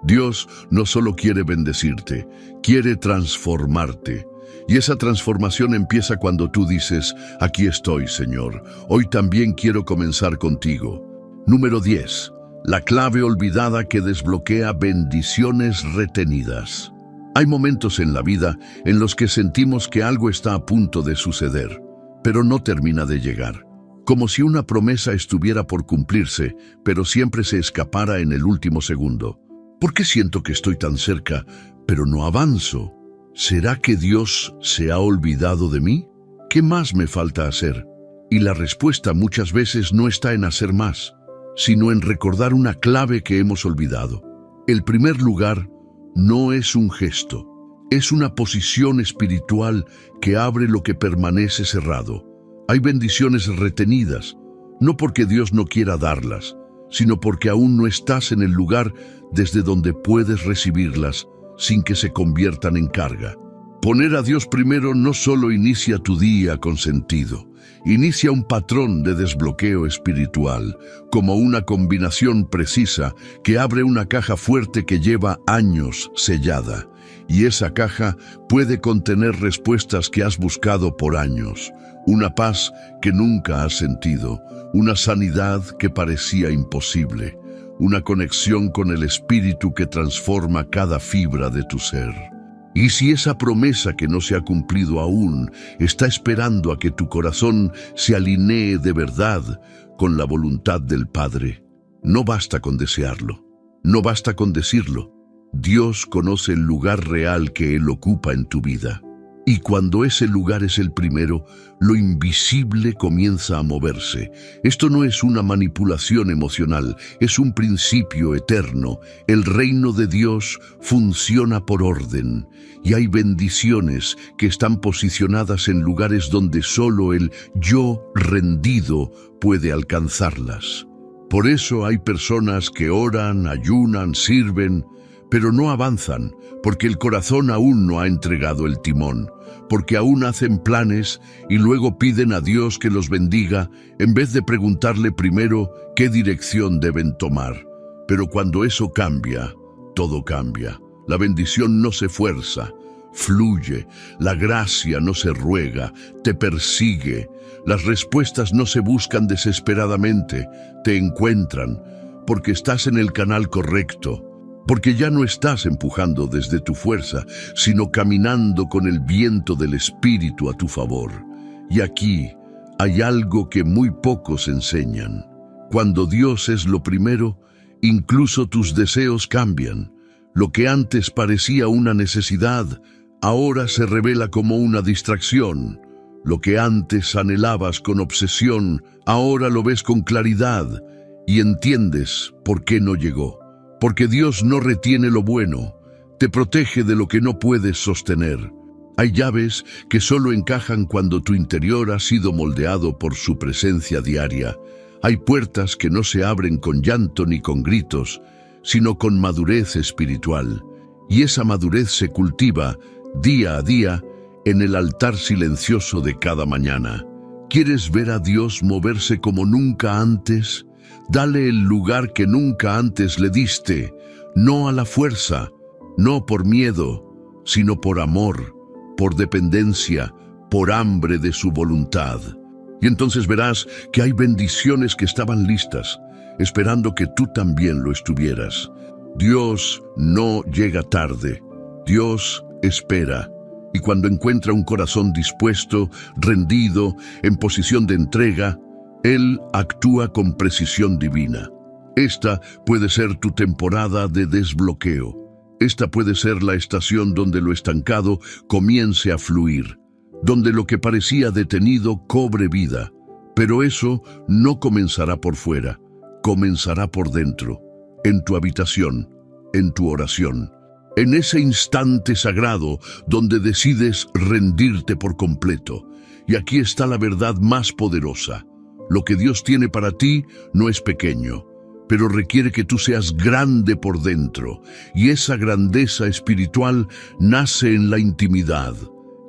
Dios no solo quiere bendecirte, quiere transformarte. Y esa transformación empieza cuando tú dices, aquí estoy, Señor, hoy también quiero comenzar contigo. Número 10. La clave olvidada que desbloquea bendiciones retenidas. Hay momentos en la vida en los que sentimos que algo está a punto de suceder, pero no termina de llegar. Como si una promesa estuviera por cumplirse, pero siempre se escapara en el último segundo. ¿Por qué siento que estoy tan cerca, pero no avanzo? ¿Será que Dios se ha olvidado de mí? ¿Qué más me falta hacer? Y la respuesta muchas veces no está en hacer más, sino en recordar una clave que hemos olvidado. El primer lugar no es un gesto, es una posición espiritual que abre lo que permanece cerrado. Hay bendiciones retenidas, no porque Dios no quiera darlas, sino porque aún no estás en el lugar desde donde puedes recibirlas sin que se conviertan en carga. Poner a Dios primero no solo inicia tu día con sentido, inicia un patrón de desbloqueo espiritual, como una combinación precisa que abre una caja fuerte que lleva años sellada. Y esa caja puede contener respuestas que has buscado por años, una paz que nunca has sentido, una sanidad que parecía imposible, una conexión con el Espíritu que transforma cada fibra de tu ser. Y si esa promesa que no se ha cumplido aún está esperando a que tu corazón se alinee de verdad con la voluntad del Padre, no basta con desearlo, no basta con decirlo. Dios conoce el lugar real que Él ocupa en tu vida. Y cuando ese lugar es el primero, lo invisible comienza a moverse. Esto no es una manipulación emocional, es un principio eterno. El reino de Dios funciona por orden, y hay bendiciones que están posicionadas en lugares donde solo el yo rendido puede alcanzarlas. Por eso hay personas que oran, ayunan, sirven, pero no avanzan, porque el corazón aún no ha entregado el timón, porque aún hacen planes y luego piden a Dios que los bendiga, en vez de preguntarle primero qué dirección deben tomar. Pero cuando eso cambia, todo cambia. La bendición no se fuerza, fluye. La gracia no se ruega, te persigue. Las respuestas no se buscan desesperadamente, te encuentran, porque estás en el canal correcto. Porque ya no estás empujando desde tu fuerza, sino caminando con el viento del Espíritu a tu favor. Y aquí hay algo que muy pocos enseñan. Cuando Dios es lo primero, incluso tus deseos cambian. Lo que antes parecía una necesidad, ahora se revela como una distracción. Lo que antes anhelabas con obsesión, ahora lo ves con claridad y entiendes por qué no llegó. Porque Dios no retiene lo bueno, te protege de lo que no puedes sostener. Hay llaves que solo encajan cuando tu interior ha sido moldeado por su presencia diaria. Hay puertas que no se abren con llanto ni con gritos, sino con madurez espiritual. Y esa madurez se cultiva día a día en el altar silencioso de cada mañana. ¿Quieres ver a Dios moverse como nunca antes? Dale el lugar que nunca antes le diste, no a la fuerza, no por miedo, sino por amor, por dependencia, por hambre de su voluntad. Y entonces verás que hay bendiciones que estaban listas, esperando que tú también lo estuvieras. Dios no llega tarde, Dios espera. Y cuando encuentra un corazón dispuesto, rendido, en posición de entrega, Él actúa con precisión divina. Esta puede ser tu temporada de desbloqueo. Esta puede ser la estación donde lo estancado comience a fluir, donde lo que parecía detenido cobre vida. Pero eso no comenzará por fuera, comenzará por dentro, en tu habitación, en tu oración. En ese instante sagrado donde decides rendirte por completo. Y aquí está la verdad más poderosa. Lo que Dios tiene para ti no es pequeño, pero requiere que tú seas grande por dentro. Y esa grandeza espiritual nace en la intimidad,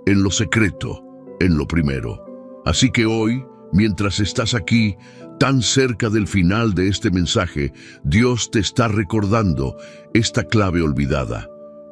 en lo secreto, en lo primero. Así que hoy, mientras estás aquí, tan cerca del final de este mensaje, Dios te está recordando esta clave olvidada.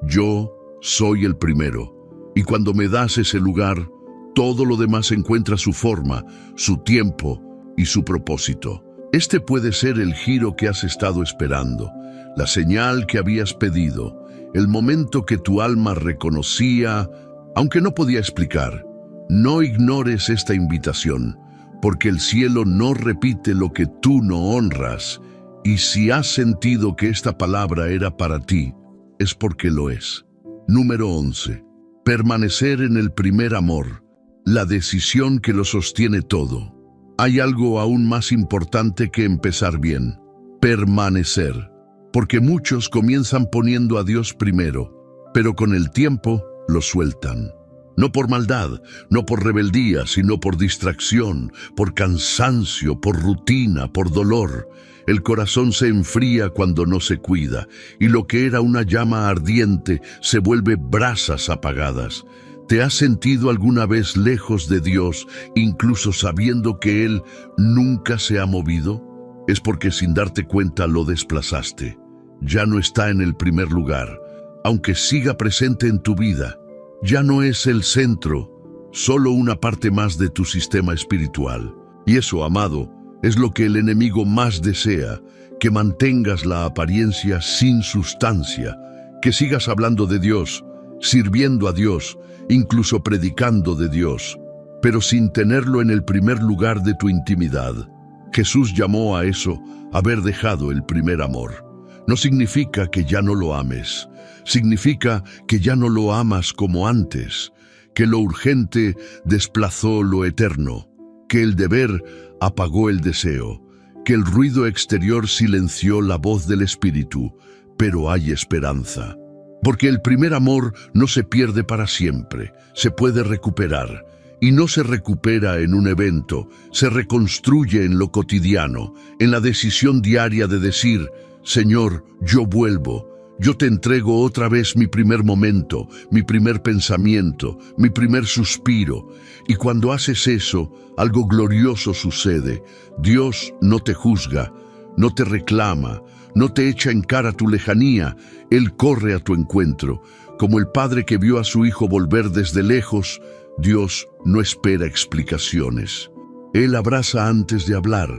Yo soy el primero. Y cuando me das ese lugar, todo lo demás encuentra su forma, su tiempo y su propósito. Este puede ser el giro que has estado esperando, la señal que habías pedido, el momento que tu alma reconocía, aunque no podía explicar. No ignores esta invitación, porque el cielo no repite lo que tú no honras, y si has sentido que esta palabra era para ti, es porque lo es. Número 11. Permanecer en el primer amor, la decisión que lo sostiene todo. Hay algo aún más importante que empezar bien: permanecer. Porque muchos comienzan poniendo a Dios primero, pero con el tiempo lo sueltan. No por maldad, no por rebeldía, sino por distracción, por cansancio, por rutina, por dolor. El corazón se enfría cuando no se cuida, y lo que era una llama ardiente se vuelve brasas apagadas. ¿Te has sentido alguna vez lejos de Dios, incluso sabiendo que Él nunca se ha movido? Es porque sin darte cuenta lo desplazaste. Ya no está en el primer lugar, aunque siga presente en tu vida. Ya no es el centro, solo una parte más de tu sistema espiritual. Y eso, amado, es lo que el enemigo más desea, que mantengas la apariencia sin sustancia, que sigas hablando de Dios, sirviendo a Dios, incluso predicando de Dios, pero sin tenerlo en el primer lugar de tu intimidad. Jesús llamó a eso haber dejado el primer amor. No significa que ya no lo ames, significa que ya no lo amas como antes, que lo urgente desplazó lo eterno, que el deber apagó el deseo, que el ruido exterior silenció la voz del Espíritu, pero hay esperanza. Porque el primer amor no se pierde para siempre, se puede recuperar. Y no se recupera en un evento, se reconstruye en lo cotidiano, en la decisión diaria de decir: Señor, yo vuelvo, yo te entrego otra vez mi primer momento, mi primer pensamiento, mi primer suspiro. Y cuando haces eso, algo glorioso sucede. Dios no te juzga, no te reclama, no te echa en cara tu lejanía. Él corre a tu encuentro. Como el padre que vio a su hijo volver desde lejos, Dios no espera explicaciones. Él abraza antes de hablar.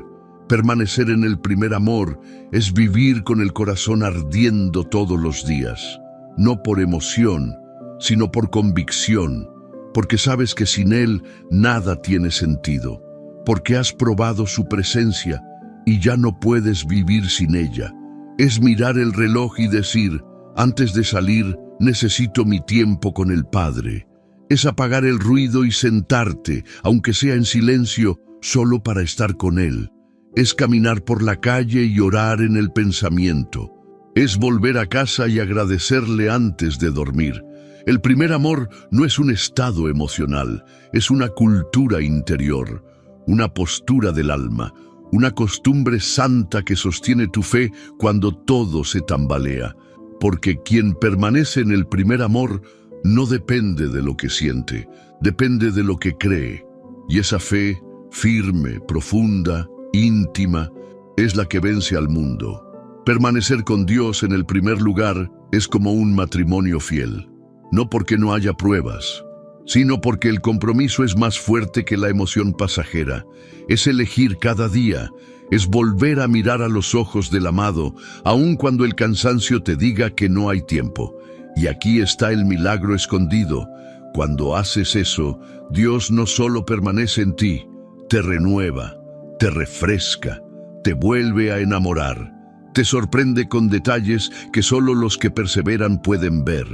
Permanecer en el primer amor es vivir con el corazón ardiendo todos los días, no por emoción, sino por convicción, porque sabes que sin Él nada tiene sentido, porque has probado su presencia y ya no puedes vivir sin ella. Es mirar el reloj y decir: antes de salir, necesito mi tiempo con el Padre. Es apagar el ruido y sentarte, aunque sea en silencio, solo para estar con Él. Es caminar por la calle y orar en el pensamiento. Es volver a casa y agradecerle antes de dormir. El primer amor no es un estado emocional, es una cultura interior, una postura del alma, una costumbre santa que sostiene tu fe cuando todo se tambalea. Porque quien permanece en el primer amor no depende de lo que siente, depende de lo que cree. Y esa fe, firme, profunda, íntima, es la que vence al mundo. Permanecer con Dios en el primer lugar es como un matrimonio fiel, no porque no haya pruebas, sino porque el compromiso es más fuerte que la emoción pasajera. Es elegir cada día, es volver a mirar a los ojos del amado, aun cuando el cansancio te diga que no hay tiempo. Y aquí está el milagro escondido. Cuando haces eso, Dios no solo permanece en ti, te renueva, te refresca, te vuelve a enamorar, te sorprende con detalles que solo los que perseveran pueden ver.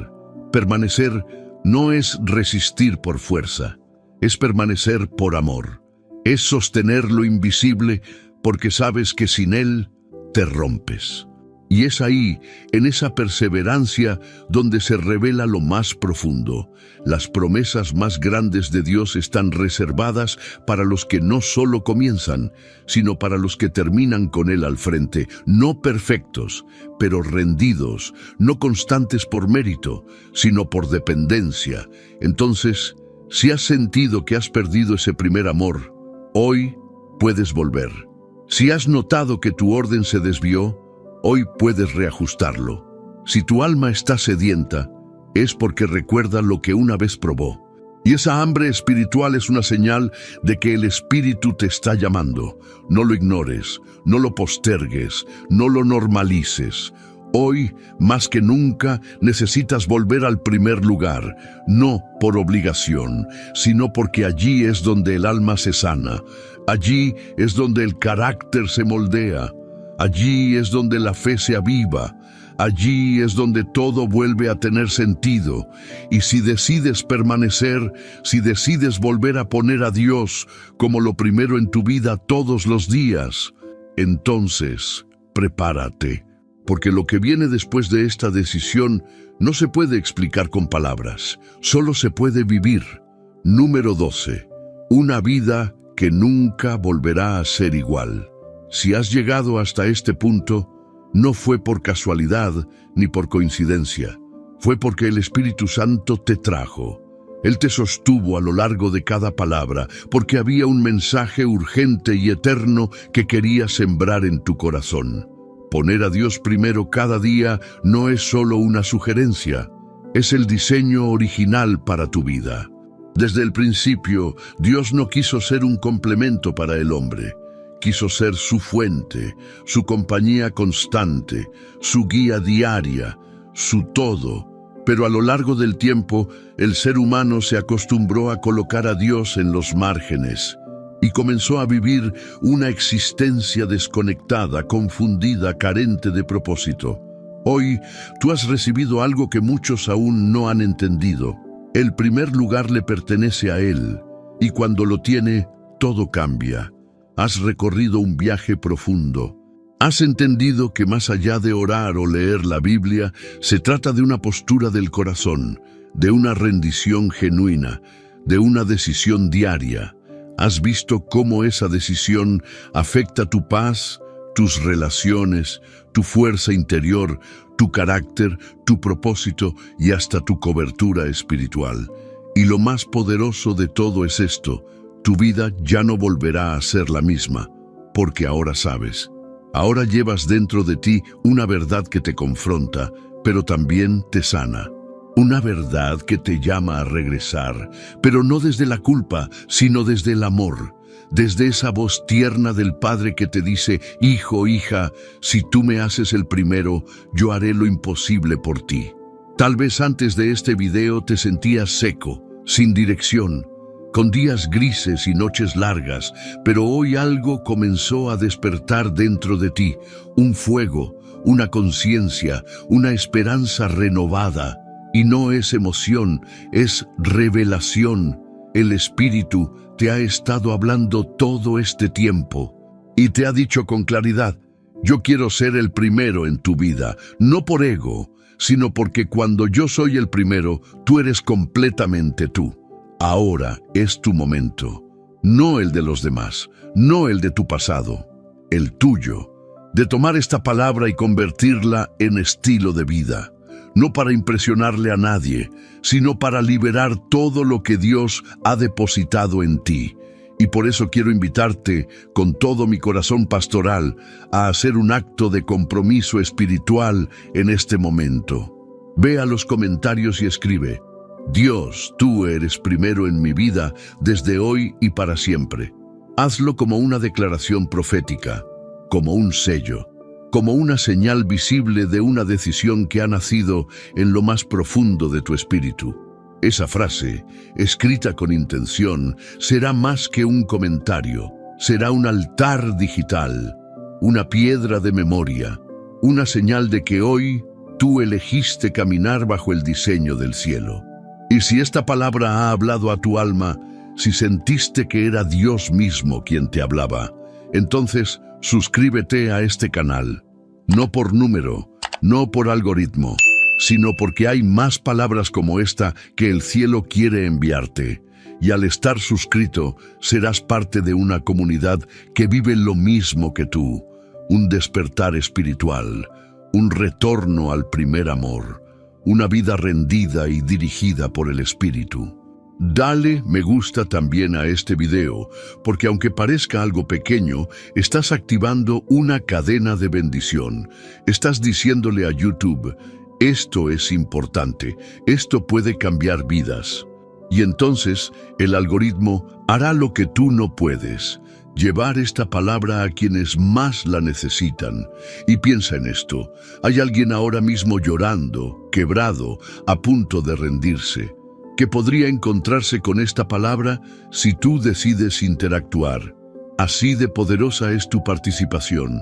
Permanecer no es resistir por fuerza, es permanecer por amor, es sostener lo invisible porque sabes que sin Él te rompes. Y es ahí, en esa perseverancia, donde se revela lo más profundo. Las promesas más grandes de Dios están reservadas para los que no solo comienzan, sino para los que terminan con Él al frente, no perfectos, pero rendidos, no constantes por mérito, sino por dependencia. Entonces, si has sentido que has perdido ese primer amor, hoy puedes volver. Si has notado que tu orden se desvió, hoy puedes reajustarlo. Si tu alma está sedienta, es porque recuerda lo que una vez probó. Y esa hambre espiritual es una señal de que el Espíritu te está llamando. No lo ignores, no lo postergues, no lo normalices. Hoy, más que nunca, necesitas volver al primer lugar, no por obligación, sino porque allí es donde el alma se sana, allí es donde el carácter se moldea, allí es donde la fe se aviva, allí es donde todo vuelve a tener sentido. Y si decides permanecer, si decides volver a poner a Dios como lo primero en tu vida todos los días, entonces prepárate. Porque lo que viene después de esta decisión no se puede explicar con palabras, solo se puede vivir. Número 12. Una vida que nunca volverá a ser igual. Si has llegado hasta este punto, no fue por casualidad ni por coincidencia. Fue porque el Espíritu Santo te trajo. Él te sostuvo a lo largo de cada palabra, porque había un mensaje urgente y eterno que quería sembrar en tu corazón. Poner a Dios primero cada día no es solo una sugerencia, es el diseño original para tu vida. Desde el principio, Dios no quiso ser un complemento para el hombre. Quiso ser su fuente, su compañía constante, su guía diaria, su todo. Pero a lo largo del tiempo, el ser humano se acostumbró a colocar a Dios en los márgenes y comenzó a vivir una existencia desconectada, confundida, carente de propósito. Hoy, tú has recibido algo que muchos aún no han entendido. El primer lugar le pertenece a Él, y cuando lo tiene, todo cambia. Has recorrido un viaje profundo. Has entendido que más allá de orar o leer la Biblia, se trata de una postura del corazón, de una rendición genuina, de una decisión diaria. Has visto cómo esa decisión afecta tu paz, tus relaciones, tu fuerza interior, tu carácter, tu propósito y hasta tu cobertura espiritual. Y lo más poderoso de todo es esto: tu vida ya no volverá a ser la misma, porque ahora sabes. Ahora llevas dentro de ti una verdad que te confronta, pero también te sana. Una verdad que te llama a regresar, pero no desde la culpa, sino desde el amor, desde esa voz tierna del Padre que te dice: hijo, hija, si tú me haces el primero, yo haré lo imposible por ti. Tal vez antes de este video te sentías seco, sin dirección, con días grises y noches largas, pero hoy algo comenzó a despertar dentro de ti, un fuego, una conciencia, una esperanza renovada. Y no es emoción, es revelación. El Espíritu te ha estado hablando todo este tiempo y te ha dicho con claridad: yo quiero ser el primero en tu vida, no por ego, sino porque cuando yo soy el primero, tú eres completamente tú. Ahora es tu momento, no el de los demás, no el de tu pasado, el tuyo, de tomar esta palabra y convertirla en estilo de vida. No para impresionarle a nadie, sino para liberar todo lo que Dios ha depositado en ti. Y por eso quiero invitarte, con todo mi corazón pastoral, a hacer un acto de compromiso espiritual en este momento. Ve a los comentarios y escribe: Dios, tú eres primero en mi vida, desde hoy y para siempre. Hazlo como una declaración profética, como un sello, como una señal visible de una decisión que ha nacido en lo más profundo de tu espíritu. Esa frase, escrita con intención, será más que un comentario, será un altar digital, una piedra de memoria, una señal de que hoy tú elegiste caminar bajo el diseño del cielo. Y si esta palabra ha hablado a tu alma, si sentiste que era Dios mismo quien te hablaba, entonces suscríbete a este canal, no por número, no por algoritmo, sino porque hay más palabras como esta que el cielo quiere enviarte. Y al estar suscrito, serás parte de una comunidad que vive lo mismo que tú, un despertar espiritual, un retorno al primer amor, una vida rendida y dirigida por el Espíritu. Dale me gusta también a este video, porque aunque parezca algo pequeño, estás activando una cadena de bendición. Estás diciéndole a YouTube: Esto es importante, esto puede cambiar vidas. Y entonces el algoritmo hará lo que tú no puedes, llevar esta palabra a quienes más la necesitan. Y piensa en esto, hay alguien ahora mismo llorando, quebrado, a punto de rendirse, que podría encontrarse con esta palabra si tú decides interactuar. Así de poderosa es tu participación.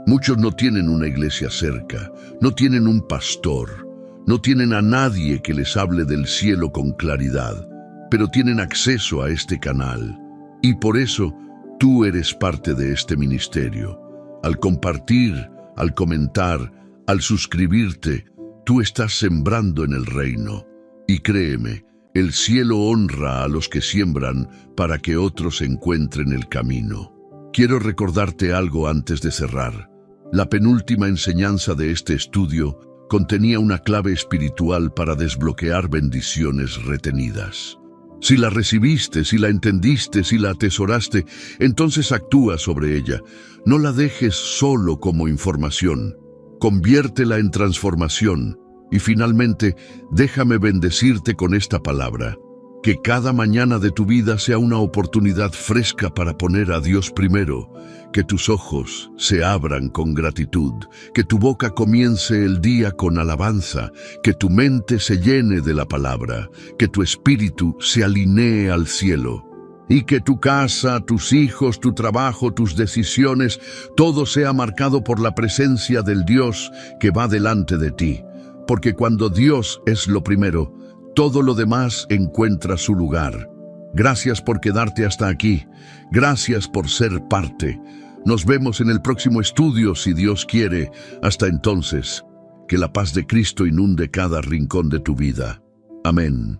Muchos no tienen una iglesia cerca, no tienen un pastor, no tienen a nadie que les hable del cielo con claridad, pero tienen acceso a este canal. Y por eso, tú eres parte de este ministerio. Al compartir, al comentar, al suscribirte, tú estás sembrando en el reino. Y créeme, el cielo honra a los que siembran para que otros encuentren el camino. Quiero recordarte algo antes de cerrar. La penúltima enseñanza de este estudio contenía una clave espiritual para desbloquear bendiciones retenidas. Si la recibiste, si la entendiste, si la atesoraste, entonces actúa sobre ella. No la dejes solo como información. Conviértela en transformación. Y finalmente, déjame bendecirte con esta palabra. Que cada mañana de tu vida sea una oportunidad fresca para poner a Dios primero. Que tus ojos se abran con gratitud. Que tu boca comience el día con alabanza. Que tu mente se llene de la palabra. Que tu espíritu se alinee al cielo. Y que tu casa, tus hijos, tu trabajo, tus decisiones, todo sea marcado por la presencia del Dios que va delante de ti. Porque cuando Dios es lo primero, todo lo demás encuentra su lugar. Gracias por quedarte hasta aquí. Gracias por ser parte. Nos vemos en el próximo estudio, si Dios quiere. Hasta entonces, que la paz de Cristo inunde cada rincón de tu vida. Amén.